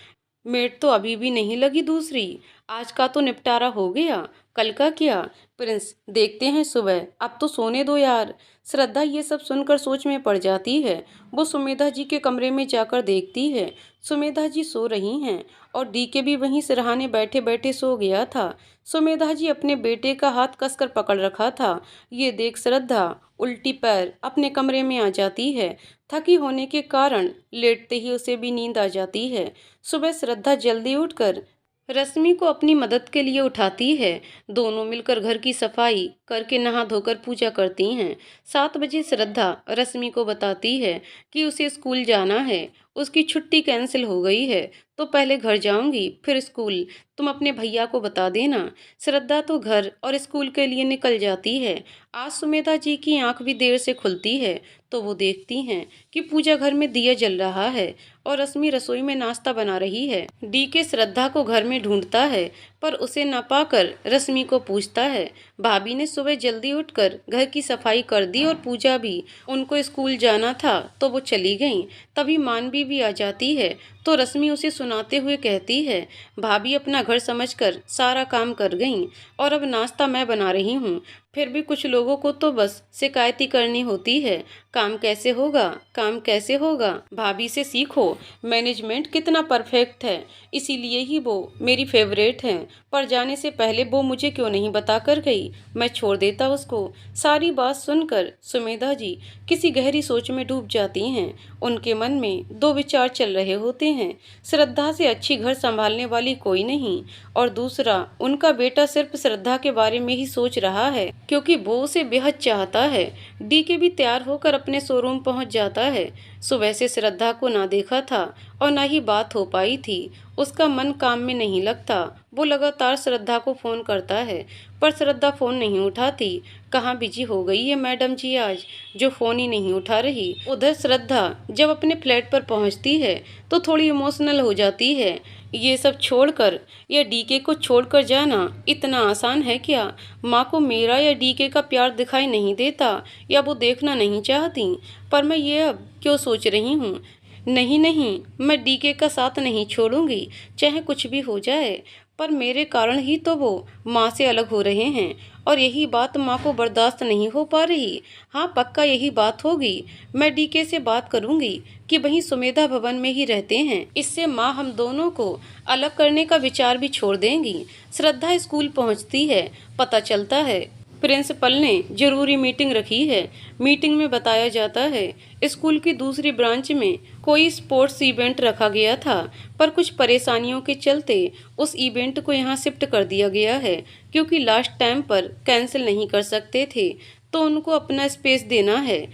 मेड तो अभी भी नहीं लगी दूसरी। आज का तो निपटारा हो गया, कल का क्या? प्रिंस, देखते हैं सुबह, अब तो सोने दो यार। श्रद्धा ये सब सुनकर सोच में पड़ जाती है। वो सुमेधा जी के कमरे में जाकर देखती है, सुमेधा जी सो रही हैं और डीके भी वहीं सिरहाने बैठे बैठे सो गया था। सुमेधा जी अपने बेटे का हाथ कसकर पकड़ रखा था। ये देख श्रद्धा उल्टी पैर अपने कमरे में आ जाती है। थकी होने के कारण लेटते ही उसे भी नींद आ जाती है। सुबह श्रद्धा जल्दी उठकर रश्मि को अपनी मदद के लिए उठाती है। दोनों मिलकर घर की सफाई करके नहा धोकर पूजा करती हैं। 7 बजे श्रद्धा रश्मि को बताती है कि उसे स्कूल जाना है, उसकी छुट्टी कैंसिल हो गई है, तो पहले घर जाऊंगी फिर स्कूल, तुम अपने भैया को बता देना। श्रद्धा तो घर और स्कूल के लिए निकल जाती है। आज सुमेधा जी की आंख भी देर से खुलती है, तो वो देखती हैं कि पूजा घर में दिया जल रहा है और रश्मि रसोई में नाश्ता बना रही है। डीके श्रद्धा को घर में ढूंढता है, पर उसे न पाकर रश्मि को पूछता है, भाभी ने सुबह जल्दी उठकर घर की सफाई कर दी और पूजा भी, उनको स्कूल जाना था तो वो चली गई। तभी मानवी भी आ जाती है, तो रश्मि उसे सुनाते हुए कहती है, भाभी अपना घर समझकर सारा काम कर गईं और अब नाश्ता मैं बना रही हूँ। फिर भी कुछ लोगों को तो बस शिकायत ही करनी होती है। काम कैसे होगा, काम कैसे होगा? भाभी से सीखो, मैनेजमेंट कितना परफेक्ट है, इसीलिए ही वो मेरी फेवरेट हैं। पर जाने से पहले वो मुझे क्यों नहीं बता कर गई, मैं छोड़ देता उसको। सारी बात सुनकर सुमेधा जी किसी गहरी सोच में डूब जाती हैं। उनके मन में 2 विचार चल रहे होते हैं। हैं, श्रद्धा से अच्छी घर संभालने वाली कोई नहीं, और दूसरा उनका बेटा सिर्फ श्रद्धा के बारे में ही सोच रहा है क्योंकि वो उसे बेहद चाहता है। डीके भी तैयार होकर अपने शोरूम पहुंच जाता है। सुबह से श्रद्धा को ना देखा था और ना ही बात हो पाई थी। उसका मन काम में नहीं लगता। वो लगातार श्रद्धा को फ़ोन करता है पर श्रद्धा फ़ोन नहीं उठाती। कहाँ बिजी हो गई है मैडम जी आज, जो फ़ोन ही नहीं उठा रही। उधर श्रद्धा जब अपने फ्लैट पर पहुंचती है तो थोड़ी इमोशनल हो जाती है। ये सब छोड़कर या डीके को छोड़कर जाना इतना आसान है क्या? माँ को मेरा या डीके का प्यार दिखाई नहीं देता या वो देखना नहीं चाहती? पर मैं ये अब क्यों सोच रही हूँ? नहीं नहीं, मैं डीके का साथ नहीं छोड़ूंगी, चाहे कुछ भी हो जाए। पर मेरे कारण ही तो वो माँ से अलग हो रहे हैं और यही बात माँ को बर्दाश्त नहीं हो पा रही। हाँ, पक्का यही बात होगी। मैं डीके से बात करूंगी कि वहीं सुमेधा भवन में ही रहते हैं। इससे माँ हम दोनों को अलग करने का विचार भी छोड़ देंगी। श्रद्धा स्कूल पहुंचती है। पता चलता है प्रिंसिपल ने जरूरी मीटिंग रखी है। मीटिंग में बताया जाता है स्कूल की दूसरी ब्रांच में कोई स्पोर्ट्स इवेंट रखा गया था, पर कुछ परेशानियों के चलते उस इवेंट को यहाँ शिफ्ट कर दिया गया है क्योंकि लास्ट टाइम पर कैंसिल नहीं कर सकते थे, तो उनको अपना स्पेस देना है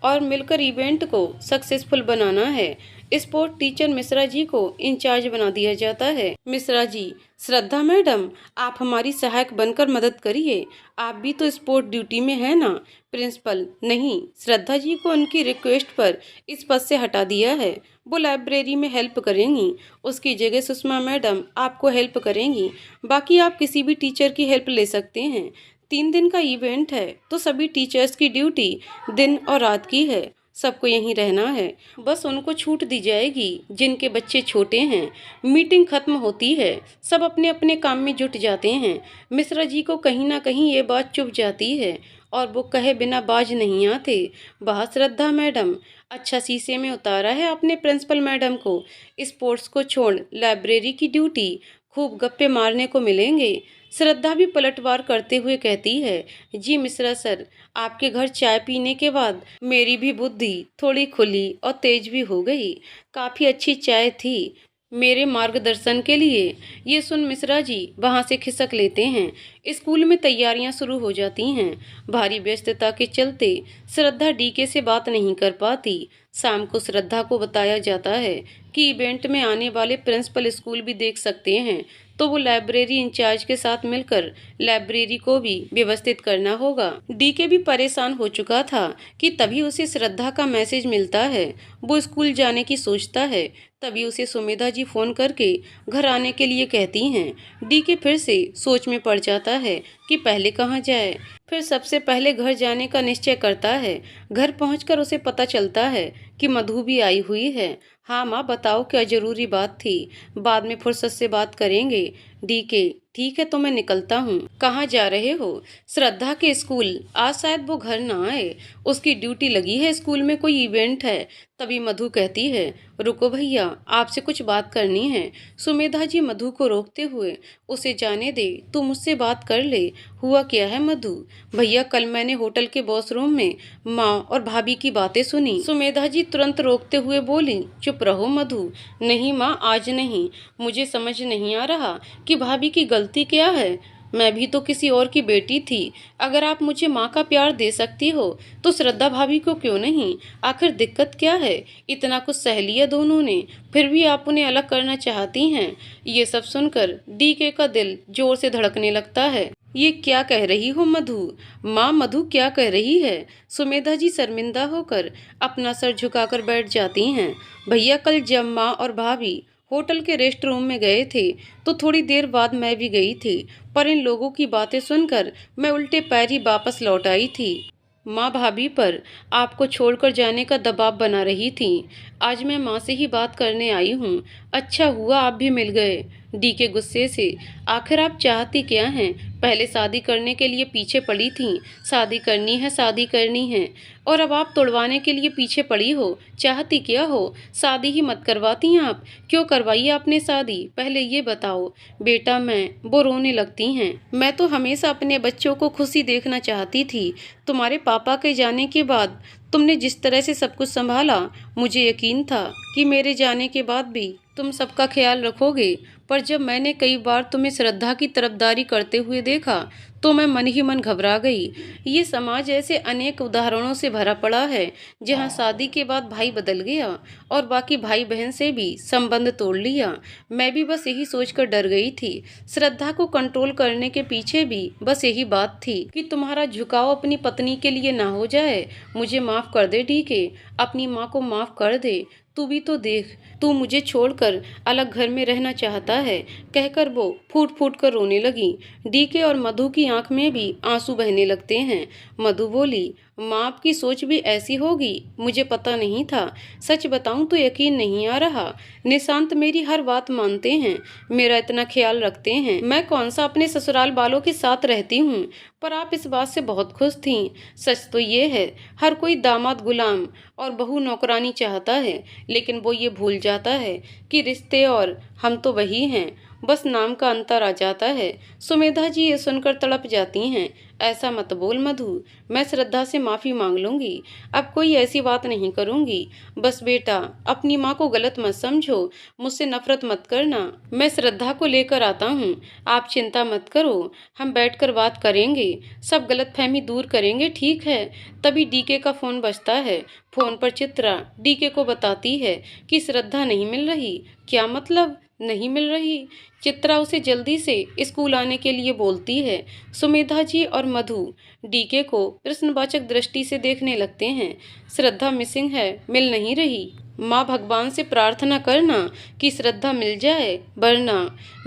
और मिलकर इवेंट को सक्सेसफुल बनाना है। स्पोर्ट टीचर मिश्रा जी को इंचार्ज बना दिया जाता है। मिश्रा जी, श्रद्धा मैडम, आप हमारी सहायक बनकर मदद करिए, आप भी तो स्पोर्ट ड्यूटी में है ना। प्रिंसिपल, नहीं, श्रद्धा जी को उनकी रिक्वेस्ट पर इस पद से हटा दिया है। वो लाइब्रेरी में हेल्प करेंगी, उसकी जगह सुषमा मैडम आपको हेल्प करेंगी। बाकी आप किसी भी टीचर की हेल्प ले सकते हैं। 3 दिन का इवेंट है तो सभी टीचर्स की ड्यूटी दिन और रात की है। सबको यहीं रहना है, बस उनको छूट दी जाएगी जिनके बच्चे छोटे हैं। मीटिंग खत्म होती है, सब अपने अपने काम में जुट जाते हैं। मिश्रा जी को कहीं ना कहीं ये बात चुभ जाती है और वो कहे बिना बाज नहीं आते। वाह श्रद्धा मैडम, अच्छा शीशे में उतारा है आपने प्रिंसिपल मैडम को। स्पोर्ट्स को छोड़ लाइब्रेरी की ड्यूटी, खूब गप्पे मारने को मिलेंगे। श्रद्धा भी पलटवार करते हुए कहती है, जी मिश्रा सर, आपके घर चाय पीने के बाद मेरी भी बुद्धि थोड़ी खुली और तेज भी हो गई। काफ़ी अच्छी चाय थी मेरे मार्गदर्शन के लिए। ये सुन मिश्रा जी वहाँ से खिसक लेते हैं। स्कूल में तैयारियां शुरू हो जाती हैं। भारी व्यस्तता के चलते श्रद्धा डीके से बात नहीं कर पाती। शाम को श्रद्धा को बताया जाता है कि इवेंट में आने वाले प्रिंसिपल स्कूल भी देख सकते हैं, तो वो लाइब्रेरी इंचार्ज के साथ मिलकर लाइब्रेरी को भी व्यवस्थित करना होगा। डीके भी परेशान हो चुका था कि तभी उसे श्रद्धा का मैसेज मिलता है। वो स्कूल जाने की सोचता है, तभी उसे सुमेधा जी फोन करके घर आने के लिए कहती हैं। डीके फिर से सोच में पड़ जाता है कि पहले कहाँ जाए। फिर सबसे पहले घर जाने का निश्चय करता है। घर पहुंचकर उसे पता चलता है कि मधु भी आई हुई है। हाँ माँ, बताओ क्या जरूरी बात थी? बाद में फुर्सत से बात करेंगे। डीके, ठीक है तो मैं निकलता हूँ। कहाँ जा रहे हो? श्रद्धा के स्कूल। आज शायद वो घर ना आए, उसकी ड्यूटी लगी है, स्कूल में कोई इवेंट है। तभी मधु कहती है, रुको भैया, आपसे कुछ बात करनी है। सुमेधा जी मधु को रोकते हुए, उसे जाने दे, तू मुझसे बात कर ले। हुआ क्या है मधु? भैया, कल मैंने होटल के वॉशरूम में माँ और भाभी की बातें सुनी। सुमेधा जी तुरंत रोकते हुए बोली, चुप रहो मधु। नहीं माँ, आज नहीं। मुझे समझ नहीं आ रहा कि भाभी की गलती क्या है। मैं भी तो किसी और की बेटी थी। अगर आप मुझे माँ का प्यार दे सकती हो तो श्रद्धा भाभी को क्यों नहीं? आखिर दिक्कत क्या है? इतना कुछ सह लिया दोनों ने, फिर भी आप उन्हें अलग करना चाहती हैं। ये सब सुनकर डीके का दिल जोर से धड़कने लगता है। ये क्या कह रही हो मधु? माँ, मधु क्या कह रही है? सुमेधा जी शर्मिंदा होकर अपना सर झुकाकर बैठ जाती हैं। भैया, कल जब माँ और भाभी होटल के रेस्ट रूम में गए थे तो थोड़ी देर बाद मैं भी गई थी, पर इन लोगों की बातें सुनकर मैं उल्टे पैर ही वापस लौट आई थी। माँ भाभी पर आपको छोड़कर जाने का दबाव बना रही थी। आज मैं माँ से ही बात करने आई हूँ। अच्छा हुआ आप भी मिल गए। डीके गुस्से से, आखिर आप चाहती क्या हैं? पहले शादी करने के लिए पीछे पड़ी थी, शादी करनी है, शादी करनी है, और अब आप तोड़वाने के लिए पीछे पड़ी हो। चाहती क्या हो? शादी ही मत करवाती आप? क्यों करवाई आपने शादी, पहले ये बताओ। बेटा, वो रोने लगती हैं। मैं तो हमेशा अपने बच्चों को खुशी देखना चाहती थी। तुम्हारे पापा के जाने के बाद तुमने जिस तरह से सब कुछ संभाला, मुझे यकीन था कि मेरे जाने के बाद भी तुम सबका ख्याल रखोगे, पर जब मैंने कई बार तुम्हें श्रद्धा की तरफदारी करते हुए देखा तो मैं मन ही मन घबरा गई। ये समाज ऐसे अनेक उदाहरणों से भरा पड़ा है जहाँ शादी के बाद भाई बदल गया और बाकी भाई बहन से भी संबंध तोड़ लिया। मैं भी बस यही सोचकर डर गई थी। श्रद्धा को कंट्रोल करने के पीछे भी बस यही बात थी कि तुम्हारा झुकाव अपनी पत्नी के लिए ना हो जाए। मुझे माफ कर दे डीके, अपनी माँ को माफ कर दे। तू भी तो देख, तू मुझे छोड़कर अलग घर में रहना चाहता है, कहकर वो फूट फूट कर रोने लगी। डीके और मधु की आंख में भी आंसू बहने लगते हैं। मधु बोली, माँ आपकी सोच भी ऐसी होगी, मुझे पता नहीं था। सच बताऊं तो यकीन नहीं आ रहा। निशांत मेरी हर बात मानते हैं, मेरा इतना ख्याल रखते हैं। मैं कौन सा अपने ससुराल वालों के साथ रहती हूँ, पर आप इस बात से बहुत खुश थीं। सच तो ये है, हर कोई दामाद गुलाम और बहू नौकरानी चाहता है, लेकिन वो ये भूल जाता है कि रिश्ते और हम तो वही हैं, बस नाम का अंतर आ जाता है। सुमेधा जी ये सुनकर तड़प जाती हैं। ऐसा मत बोल मधु, मैं श्रद्धा से माफ़ी मांग लूँगी, अब कोई ऐसी बात नहीं करूँगी। बस बेटा, अपनी माँ को गलत मत समझो, मुझसे नफरत मत करना। मैं श्रद्धा को लेकर आता हूँ, आप चिंता मत करो, हम बैठकर बात करेंगे, सब गलतफहमी दूर करेंगे, ठीक है। तभी डीके का फ़ोन बजता है। फ़ोन पर चित्रा डीके को बताती है कि श्रद्धा नहीं मिल रही। क्या मतलब नहीं मिल रही? चित्रा उसे जल्दी से स्कूल आने के लिए बोलती है। सुमेधा जी और मधु डीके को प्रश्नवाचक दृष्टि से देखने लगते हैं। श्रद्धा मिसिंग है, मिल नहीं रही। माँ भगवान से प्रार्थना करना कि श्रद्धा मिल जाए, वरना।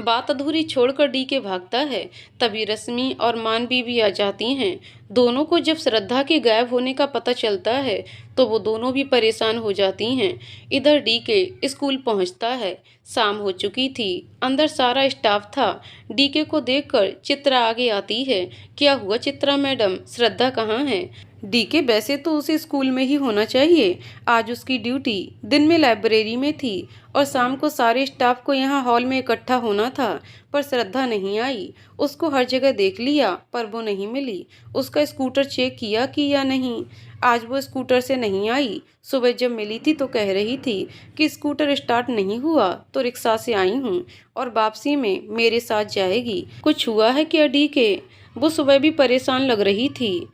बात अधूरी छोड़कर डीके भागता है। तभी रश्मि और मानवी भी आ जाती हैं। दोनों को जब श्रद्धा के गायब होने का पता चलता है तो वो दोनों भी परेशान हो जाती हैं। इधर डीके स्कूल पहुंचता है। शाम हो चुकी थी, अंदर सारा स्टाफ था। डीके को देखकर चित्रा आगे आती है। क्या हुआ चित्रा मैडम, श्रद्धा कहाँ है? डीके, वैसे तो उसे स्कूल में ही होना चाहिए, आज उसकी ड्यूटी दिन में लाइब्रेरी में थी और शाम को सारे स्टाफ को यहाँ हॉल में इकट्ठा होना था, पर श्रद्धा नहीं आई। उसको हर जगह देख लिया पर वो नहीं मिली। उसका स्कूटर चेक किया कि या नहीं, आज वो स्कूटर से नहीं आई। सुबह जब मिली थी तो कह रही थी कि स्कूटर स्टार्ट नहीं हुआ तो रिक्शा से आई हूँ और वापसी में मेरे साथ जाएगी। कुछ हुआ है क्या डीके? वो सुबह भी परेशान लग रही थी।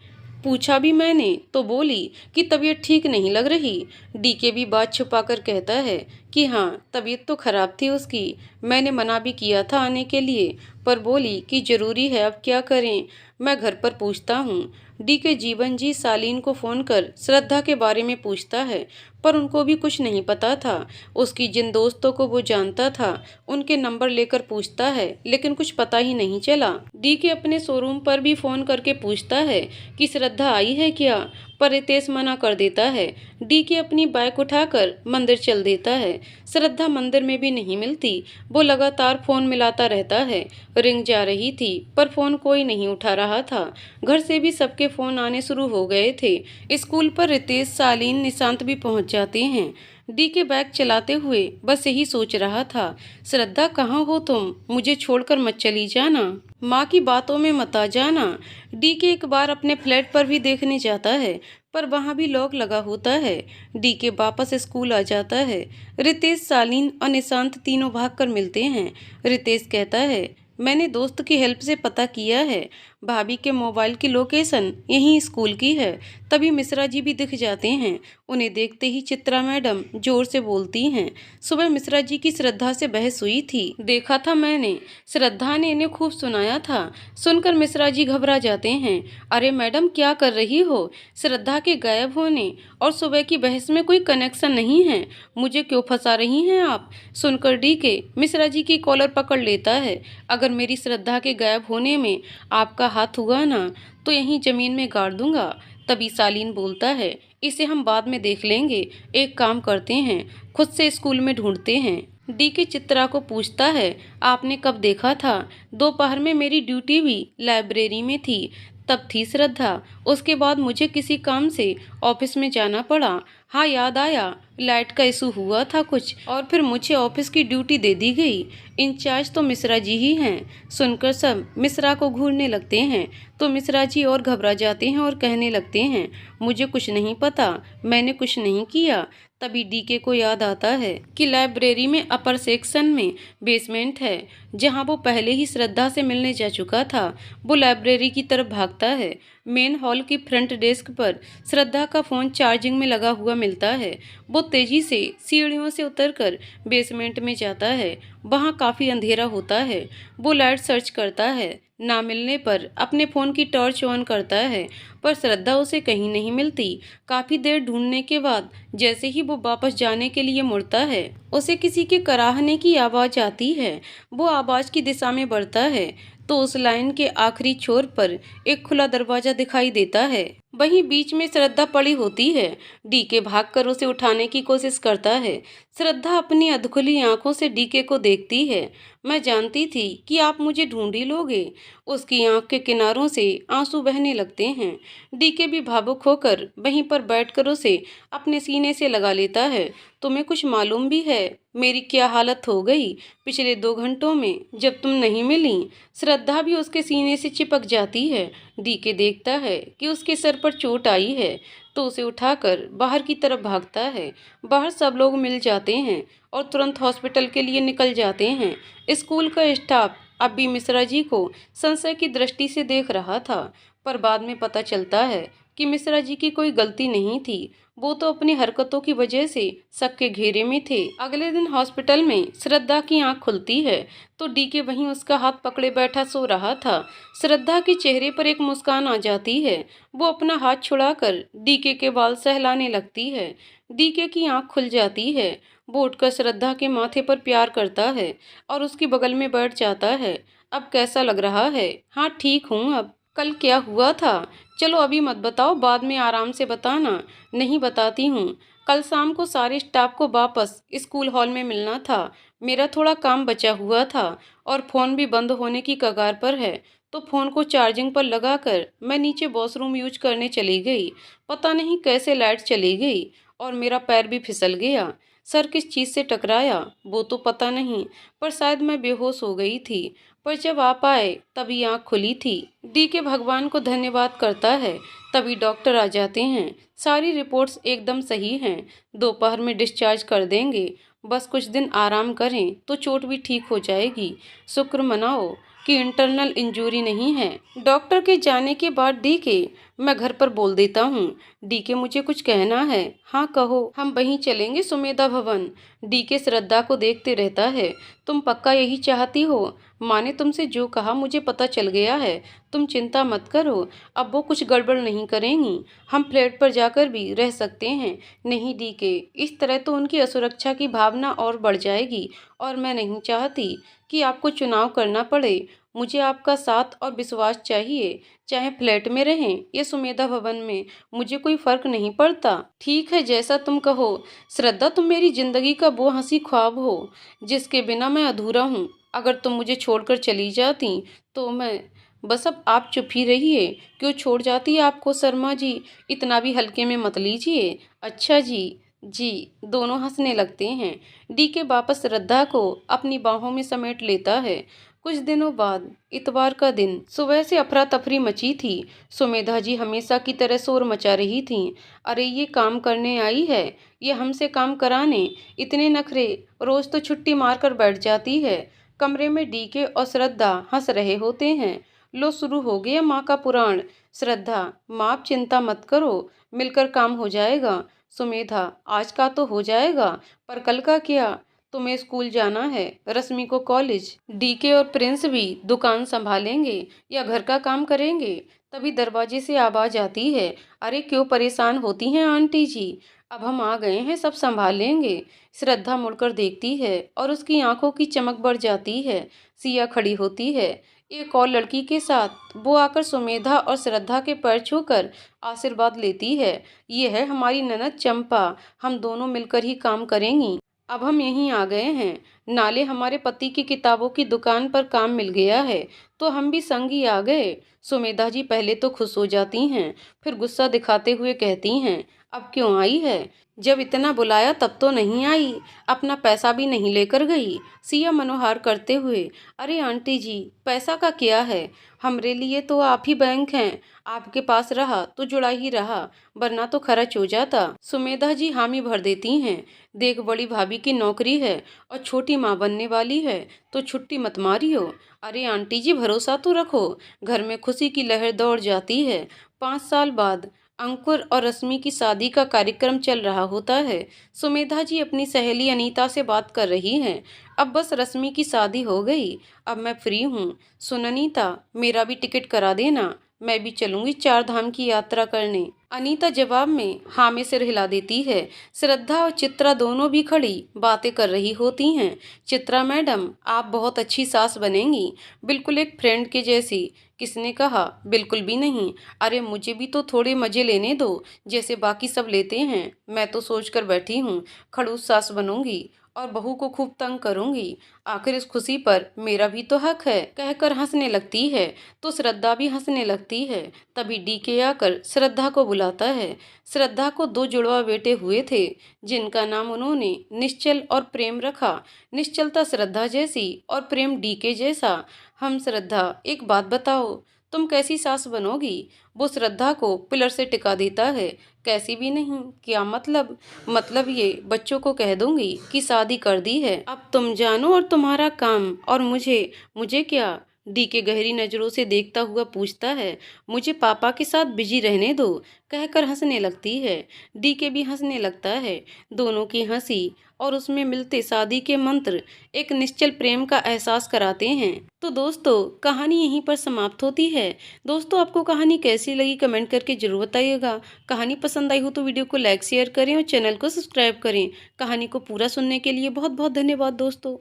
पूछा भी मैंने तो बोली कि तबीयत ठीक नहीं लग रही। डीके भी बात छुपाकर कहता है कि हाँ, तबीयत तो खराब थी उसकी, मैंने मना भी किया था आने के लिए, पर बोली कि ज़रूरी है, अब क्या करें, मैं घर पर पूछता हूँ। डीके जीवन जी सालीन को फ़ोन कर श्रद्धा के बारे में पूछता है, पर उनको भी कुछ नहीं पता था। उसकी जिन दोस्तों को वो जानता था उनके नंबर लेकर पूछता है, लेकिन कुछ पता ही नहीं चला। डीके अपने शोरूम पर भी फ़ोन करके पूछता है कि श्रद्धा आई है क्या, पर रितेश मना कर देता है। डीके अपनी बाइक उठाकर मंदिर चल देता है। श्रद्धा मंदिर में भी नहीं मिलती। वो लगातार फ़ोन मिलाता रहता है। रिंग जा रही थी पर फ़ोन कोई नहीं उठा रहा था। घर से भी सबके फ़ोन आने शुरू हो गए थे। स्कूल पर रितेश, सालीन, निशांत भी पहुंच जाते हैं। डीके बाइक चलाते हुए बस यही सोच रहा था, श्रद्धा कहाँ हो तुम, मुझे छोड़कर मत चली जाना, माँ की बातों में मत आ जाना। डीके एक बार अपने फ्लैट पर भी देखने जाता है, पर वहाँ भी लॉक लगा होता है। डीके वापस स्कूल आ जाता है। रितेश, सालीन और निशांत तीनों भागकर मिलते हैं। रितेश कहता है, मैंने दोस्त की हेल्प से पता किया है, भाभी के मोबाइल की लोकेशन यहीं स्कूल की है। तभी मिश्रा जी भी दिख जाते हैं। उन्हें देखते ही चित्रा मैडम जोर से बोलती हैं, सुबह मिश्रा जी की श्रद्धा से बहस हुई थी, देखा था मैंने, श्रद्धा ने इन्हें खूब सुनाया था। सुनकर मिश्रा जी घबरा जाते हैं। अरे मैडम, क्या कर रही हो? श्रद्धा के गायब होने और सुबह की बहस में कोई कनेक्शन नहीं है, मुझे क्यों फंसा रही हैं आप? सुनकर डीके मिश्रा जी की कॉलर पकड़ लेता है। अगर मेरी श्रद्धा के गायब होने में आपका हाथ हुआ ना तो यहीं जमीन में गाड़ दूंगा। तभी सालीन बोलता है, इसे हम बाद में देख लेंगे, एक काम करते हैं, खुद से स्कूल में ढूंढते हैं। डीके चित्रा को पूछता है, आपने कब देखा था? दोपहर में मेरी ड्यूटी भी लाइब्रेरी में थी, तब थी श्रद्धा, उसके बाद मुझे किसी काम से ऑफिस में जाना पड़ा। हाँ याद आया, लाइट का इशू हुआ था कुछ, और फिर मुझे ऑफिस की ड्यूटी दे दी गई। इंचार्ज तो मिश्रा जी ही हैं। सुनकर सब मिश्रा को घूरने लगते हैं तो मिश्रा जी और घबरा जाते हैं और कहने लगते हैं, मुझे कुछ नहीं पता, मैंने कुछ नहीं किया। तभी डीके को याद आता है कि लाइब्रेरी में अपर सेक्शन में बेसमेंट है, जहां वो पहले ही श्रद्धा से मिलने जा चुका था। वो लाइब्रेरी की तरफ भागता है। मेन हॉल की फ्रंट डेस्क पर श्रद्धा का फ़ोन चार्जिंग में लगा हुआ मिलता है। वो तेजी से सीढ़ियों से उतरकर बेसमेंट में जाता है। वहाँ काफ़ी अंधेरा होता है। वो लाइट सर्च करता है। ना मिलने पर अपने फ़ोन की टॉर्च ऑन करता है, पर श्रद्धा उसे कहीं नहीं मिलती। काफ़ी देर ढूंढने के बाद जैसे ही वो वापस जाने के लिए मुड़ता है, उसे किसी के कराहने की आवाज़ आती है। वो आवाज़ की दिशा में बढ़ता है तो उस लाइन के आखिरी छोर पर एक खुला दरवाजा दिखाई देता है। वहीं बीच में श्रद्धा पड़ी होती है। डीके भागकर उसे उठाने की कोशिश करता है। श्रद्धा अपनी अधखुली आंखों से डीके को देखती है। मैं जानती थी कि आप मुझे ढूंढ ही लोगे। उसकी आंख के किनारों से आंसू बहने लगते हैं। डीके भी भावुक होकर वहीं पर बैठकर उसे अपने सीने से लगा लेता है। तुम्हें कुछ मालूम भी है मेरी क्या हालत हो गई पिछले 2 घंटों में जब तुम नहीं मिली? श्रद्धा भी उसके सीने से चिपक जाती है। डीके देखता है कि उसके सर पर चोट आई है तो उसे उठाकर बाहर की तरफ भागता है। बाहर सब लोग मिल जाते हैं और तुरंत हॉस्पिटल के लिए निकल जाते हैं। स्कूल का स्टाफ अब भी मिश्रा जी को संशय की दृष्टि से देख रहा था, पर बाद में पता चलता है कि मिश्रा जी की कोई गलती नहीं थी। वो तो अपनी हरकतों की वजह से शक के घेरे में थे। अगले दिन हॉस्पिटल में श्रद्धा की आंख खुलती है तो डीके वहीं उसका हाथ पकड़े बैठा सो रहा था। श्रद्धा के चेहरे पर एक मुस्कान आ जाती है। वो अपना हाथ छुड़ाकर डीके के बाल सहलाने लगती है। डीके की आंख खुल जाती है। वो उठकर श्रद्धा के माथे पर प्यार करता है और उसकी बगल में बैठ जाता है। अब कैसा लग रहा है? हाँ, ठीक हूँ अब। कल क्या हुआ था? चलो अभी मत बताओ, बाद में आराम से बताना। नहीं बताती हूँ। कल शाम को सारे स्टाफ को वापस स्कूल हॉल में मिलना था। मेरा थोड़ा काम बचा हुआ था और फ़ोन भी बंद होने की कगार पर है, तो फ़ोन को चार्जिंग पर लगाकर मैं नीचे वॉशरूम यूज करने चली गई। पता नहीं कैसे लाइट चली गई और मेरा पैर भी फिसल गया। सर किस चीज़ से टकराया वो तो पता नहीं, पर शायद मैं बेहोश हो गई थी। पर जब आप आए तभी आँख खुली थी। डी के भगवान को धन्यवाद करता है। तभी डॉक्टर आ जाते हैं। सारी रिपोर्ट्स एकदम सही हैं। दोपहर में डिस्चार्ज कर देंगे। बस कुछ दिन आराम करें तो चोट भी ठीक हो जाएगी। शुक्र मनाओ कि इंटरनल इंजरी नहीं है। डॉक्टर के जाने के बाद डी के मैं घर पर बोल देता हूँ। डी के मुझे कुछ कहना है। हाँ कहो। हम वहीं चलेंगे सुमेधा भवन। डी के श्रद्धा को देखते रहता है। तुम पक्का यही चाहती हो? माँ ने तुमसे जो कहा मुझे पता चल गया है। तुम चिंता मत करो, अब वो कुछ गड़बड़ नहीं करेंगी। हम फ्लैट पर जाकर भी रह सकते हैं। नहीं डी के, इस तरह तो उनकी असुरक्षा की भावना और बढ़ जाएगी और मैं नहीं चाहती कि आपको चुनाव करना पड़े। मुझे आपका साथ और विश्वास चाहिए। चाहे फ्लैट में रहें या सुमेधा भवन में, मुझे कोई फर्क नहीं पड़ता। ठीक है, जैसा तुम कहो। श्रद्धा, तुम मेरी जिंदगी का वो हंसी ख्वाब हो जिसके बिना मैं अधूरा हूँ। अगर तुम मुझे छोड़कर चली जाती तो मैं बस। अब आप चुप ही रहिए। क्यों छोड़ जाती आपको शर्मा जी? इतना भी हल्के में मत लीजिए। अच्छा जी। जी। दोनों हंसने लगते हैं। डी के वापस श्रद्धा को अपनी बाहों में समेट लेता है। कुछ दिनों बाद इतवार का दिन सुबह से अफरा तफरी मची थी। सुमेधा जी हमेशा की तरह शोर मचा रही थीं। अरे ये काम करने आई है, ये हमसे काम कराने, इतने नखरे, रोज तो छुट्टी मारकर बैठ जाती है। कमरे में डीके और श्रद्धा हंस रहे होते हैं। लो शुरू हो गया माँ का पुराण। श्रद्धा, माँ आप चिंता मत करो, मिलकर काम हो जाएगा। सुमेधा, आज का तो हो जाएगा, पर कल का क्या? तुम्हें स्कूल जाना है, रश्मि को कॉलेज। डीके और प्रिंस भी दुकान संभालेंगे या घर का काम करेंगे। तभी दरवाजे से आवाज आती है। अरे क्यों परेशान होती हैं आंटी जी, अब हम आ गए हैं, सब संभाल लेंगे। श्रद्धा मुड़कर देखती है और उसकी आंखों की चमक बढ़ जाती है। सिया खड़ी होती है एक और लड़की के साथ। वो आकर सुमेधा और श्रद्धा के पैर छूकर आशीर्वाद लेती है। ये है हमारी ननद चंपा, हम दोनों मिलकर ही काम करेंगी। अब हम यहीं आ गए हैं। नाले हमारे पति की किताबों की दुकान पर काम मिल गया है तो हम भी संग ही आ गए। सुमेधा जी पहले तो खुश हो जाती हैं, फिर गुस्सा दिखाते हुए कहती हैं, अब क्यों आई है? जब इतना बुलाया तब तो नहीं आई, अपना पैसा भी नहीं लेकर गई। सिया मनोहार करते हुए, अरे आंटी जी, पैसा का क्या है? हमरे लिए तो आप ही बैंक हैं। आपके पास रहा तो जुड़ा ही रहा, वरना तो खर्च हो जाता। सुमेधा जी हामी भर देती हैं, देख बड़ी भाभी की नौकरी है और छोटी माँ बनने वाली है, तो छुट्टी मत मारियो। अरे आंटी जी, भरोसा तो रखो। घर में खुशी की लहर दौड़ जाती है। 5 साल बाद अंकुर और रश्मि की शादी का कार्यक्रम चल रहा होता है। सुमेधा जी अपनी सहेली अनीता से बात कर रही हैं। अब बस रश्मि की शादी हो गई, अब मैं फ्री हूँ। सुन अनीता, मेरा भी टिकट करा देना, मैं भी चलूंगी 4 धाम की यात्रा करने। अनीता जवाब में हाँ में सिर हिला देती है। श्रद्धा और चित्रा दोनों भी खड़ी बातें कर रही होती हैं। चित्रा मैडम, आप बहुत अच्छी सास बनेंगी, बिल्कुल एक फ्रेंड के जैसी। किसने कहा? बिल्कुल भी नहीं। अरे मुझे भी तो थोड़े मजे लेने दो, जैसे बाकी सब लेते हैं। मैं तो सोच कर बैठी हूँ, खड़ूस सास बनूंगी और बहू को खूब तंग करूंगी। आखिर इस खुशी पर मेरा भी तो हक है, कहकर हंसने लगती है। तो श्रद्धा भी हंसने लगती है। तभी डीके आकर श्रद्धा को बुलाता है। श्रद्धा को 2 जुड़वा बेटे हुए थे, जिनका नाम उन्होंने निश्चल और प्रेम रखा। निश्चलता श्रद्धा जैसी और प्रेम डीके जैसा। हम श्रद्धा, एक बात बताओ, तुम कैसी सास बनोगी? वो श्रद्धा को पिलर से टिका देता है। कैसी भी नहीं, क्या मतलब? मतलब ये बच्चों को कह दूंगी कि शादी कर दी है, अब तुम जानो और तुम्हारा काम। और मुझे मुझे क्या? डीके गहरी नजरों से देखता हुआ पूछता है। मुझे पापा के साथ बिजी रहने दो, कहकर हंसने लगती है। डीके भी हंसने लगता है। दोनों की हंसी और उसमें मिलते शादी के मंत्र एक निश्चल प्रेम का एहसास कराते हैं। तो दोस्तों, कहानी यहीं पर समाप्त होती है। दोस्तों, आपको कहानी कैसी लगी कमेंट करके जरूर बताइएगा। कहानी पसंद आई हो तो वीडियो को लाइक शेयर करें और चैनल को सब्सक्राइब करें। कहानी को पूरा सुनने के लिए बहुत बहुत धन्यवाद दोस्तों।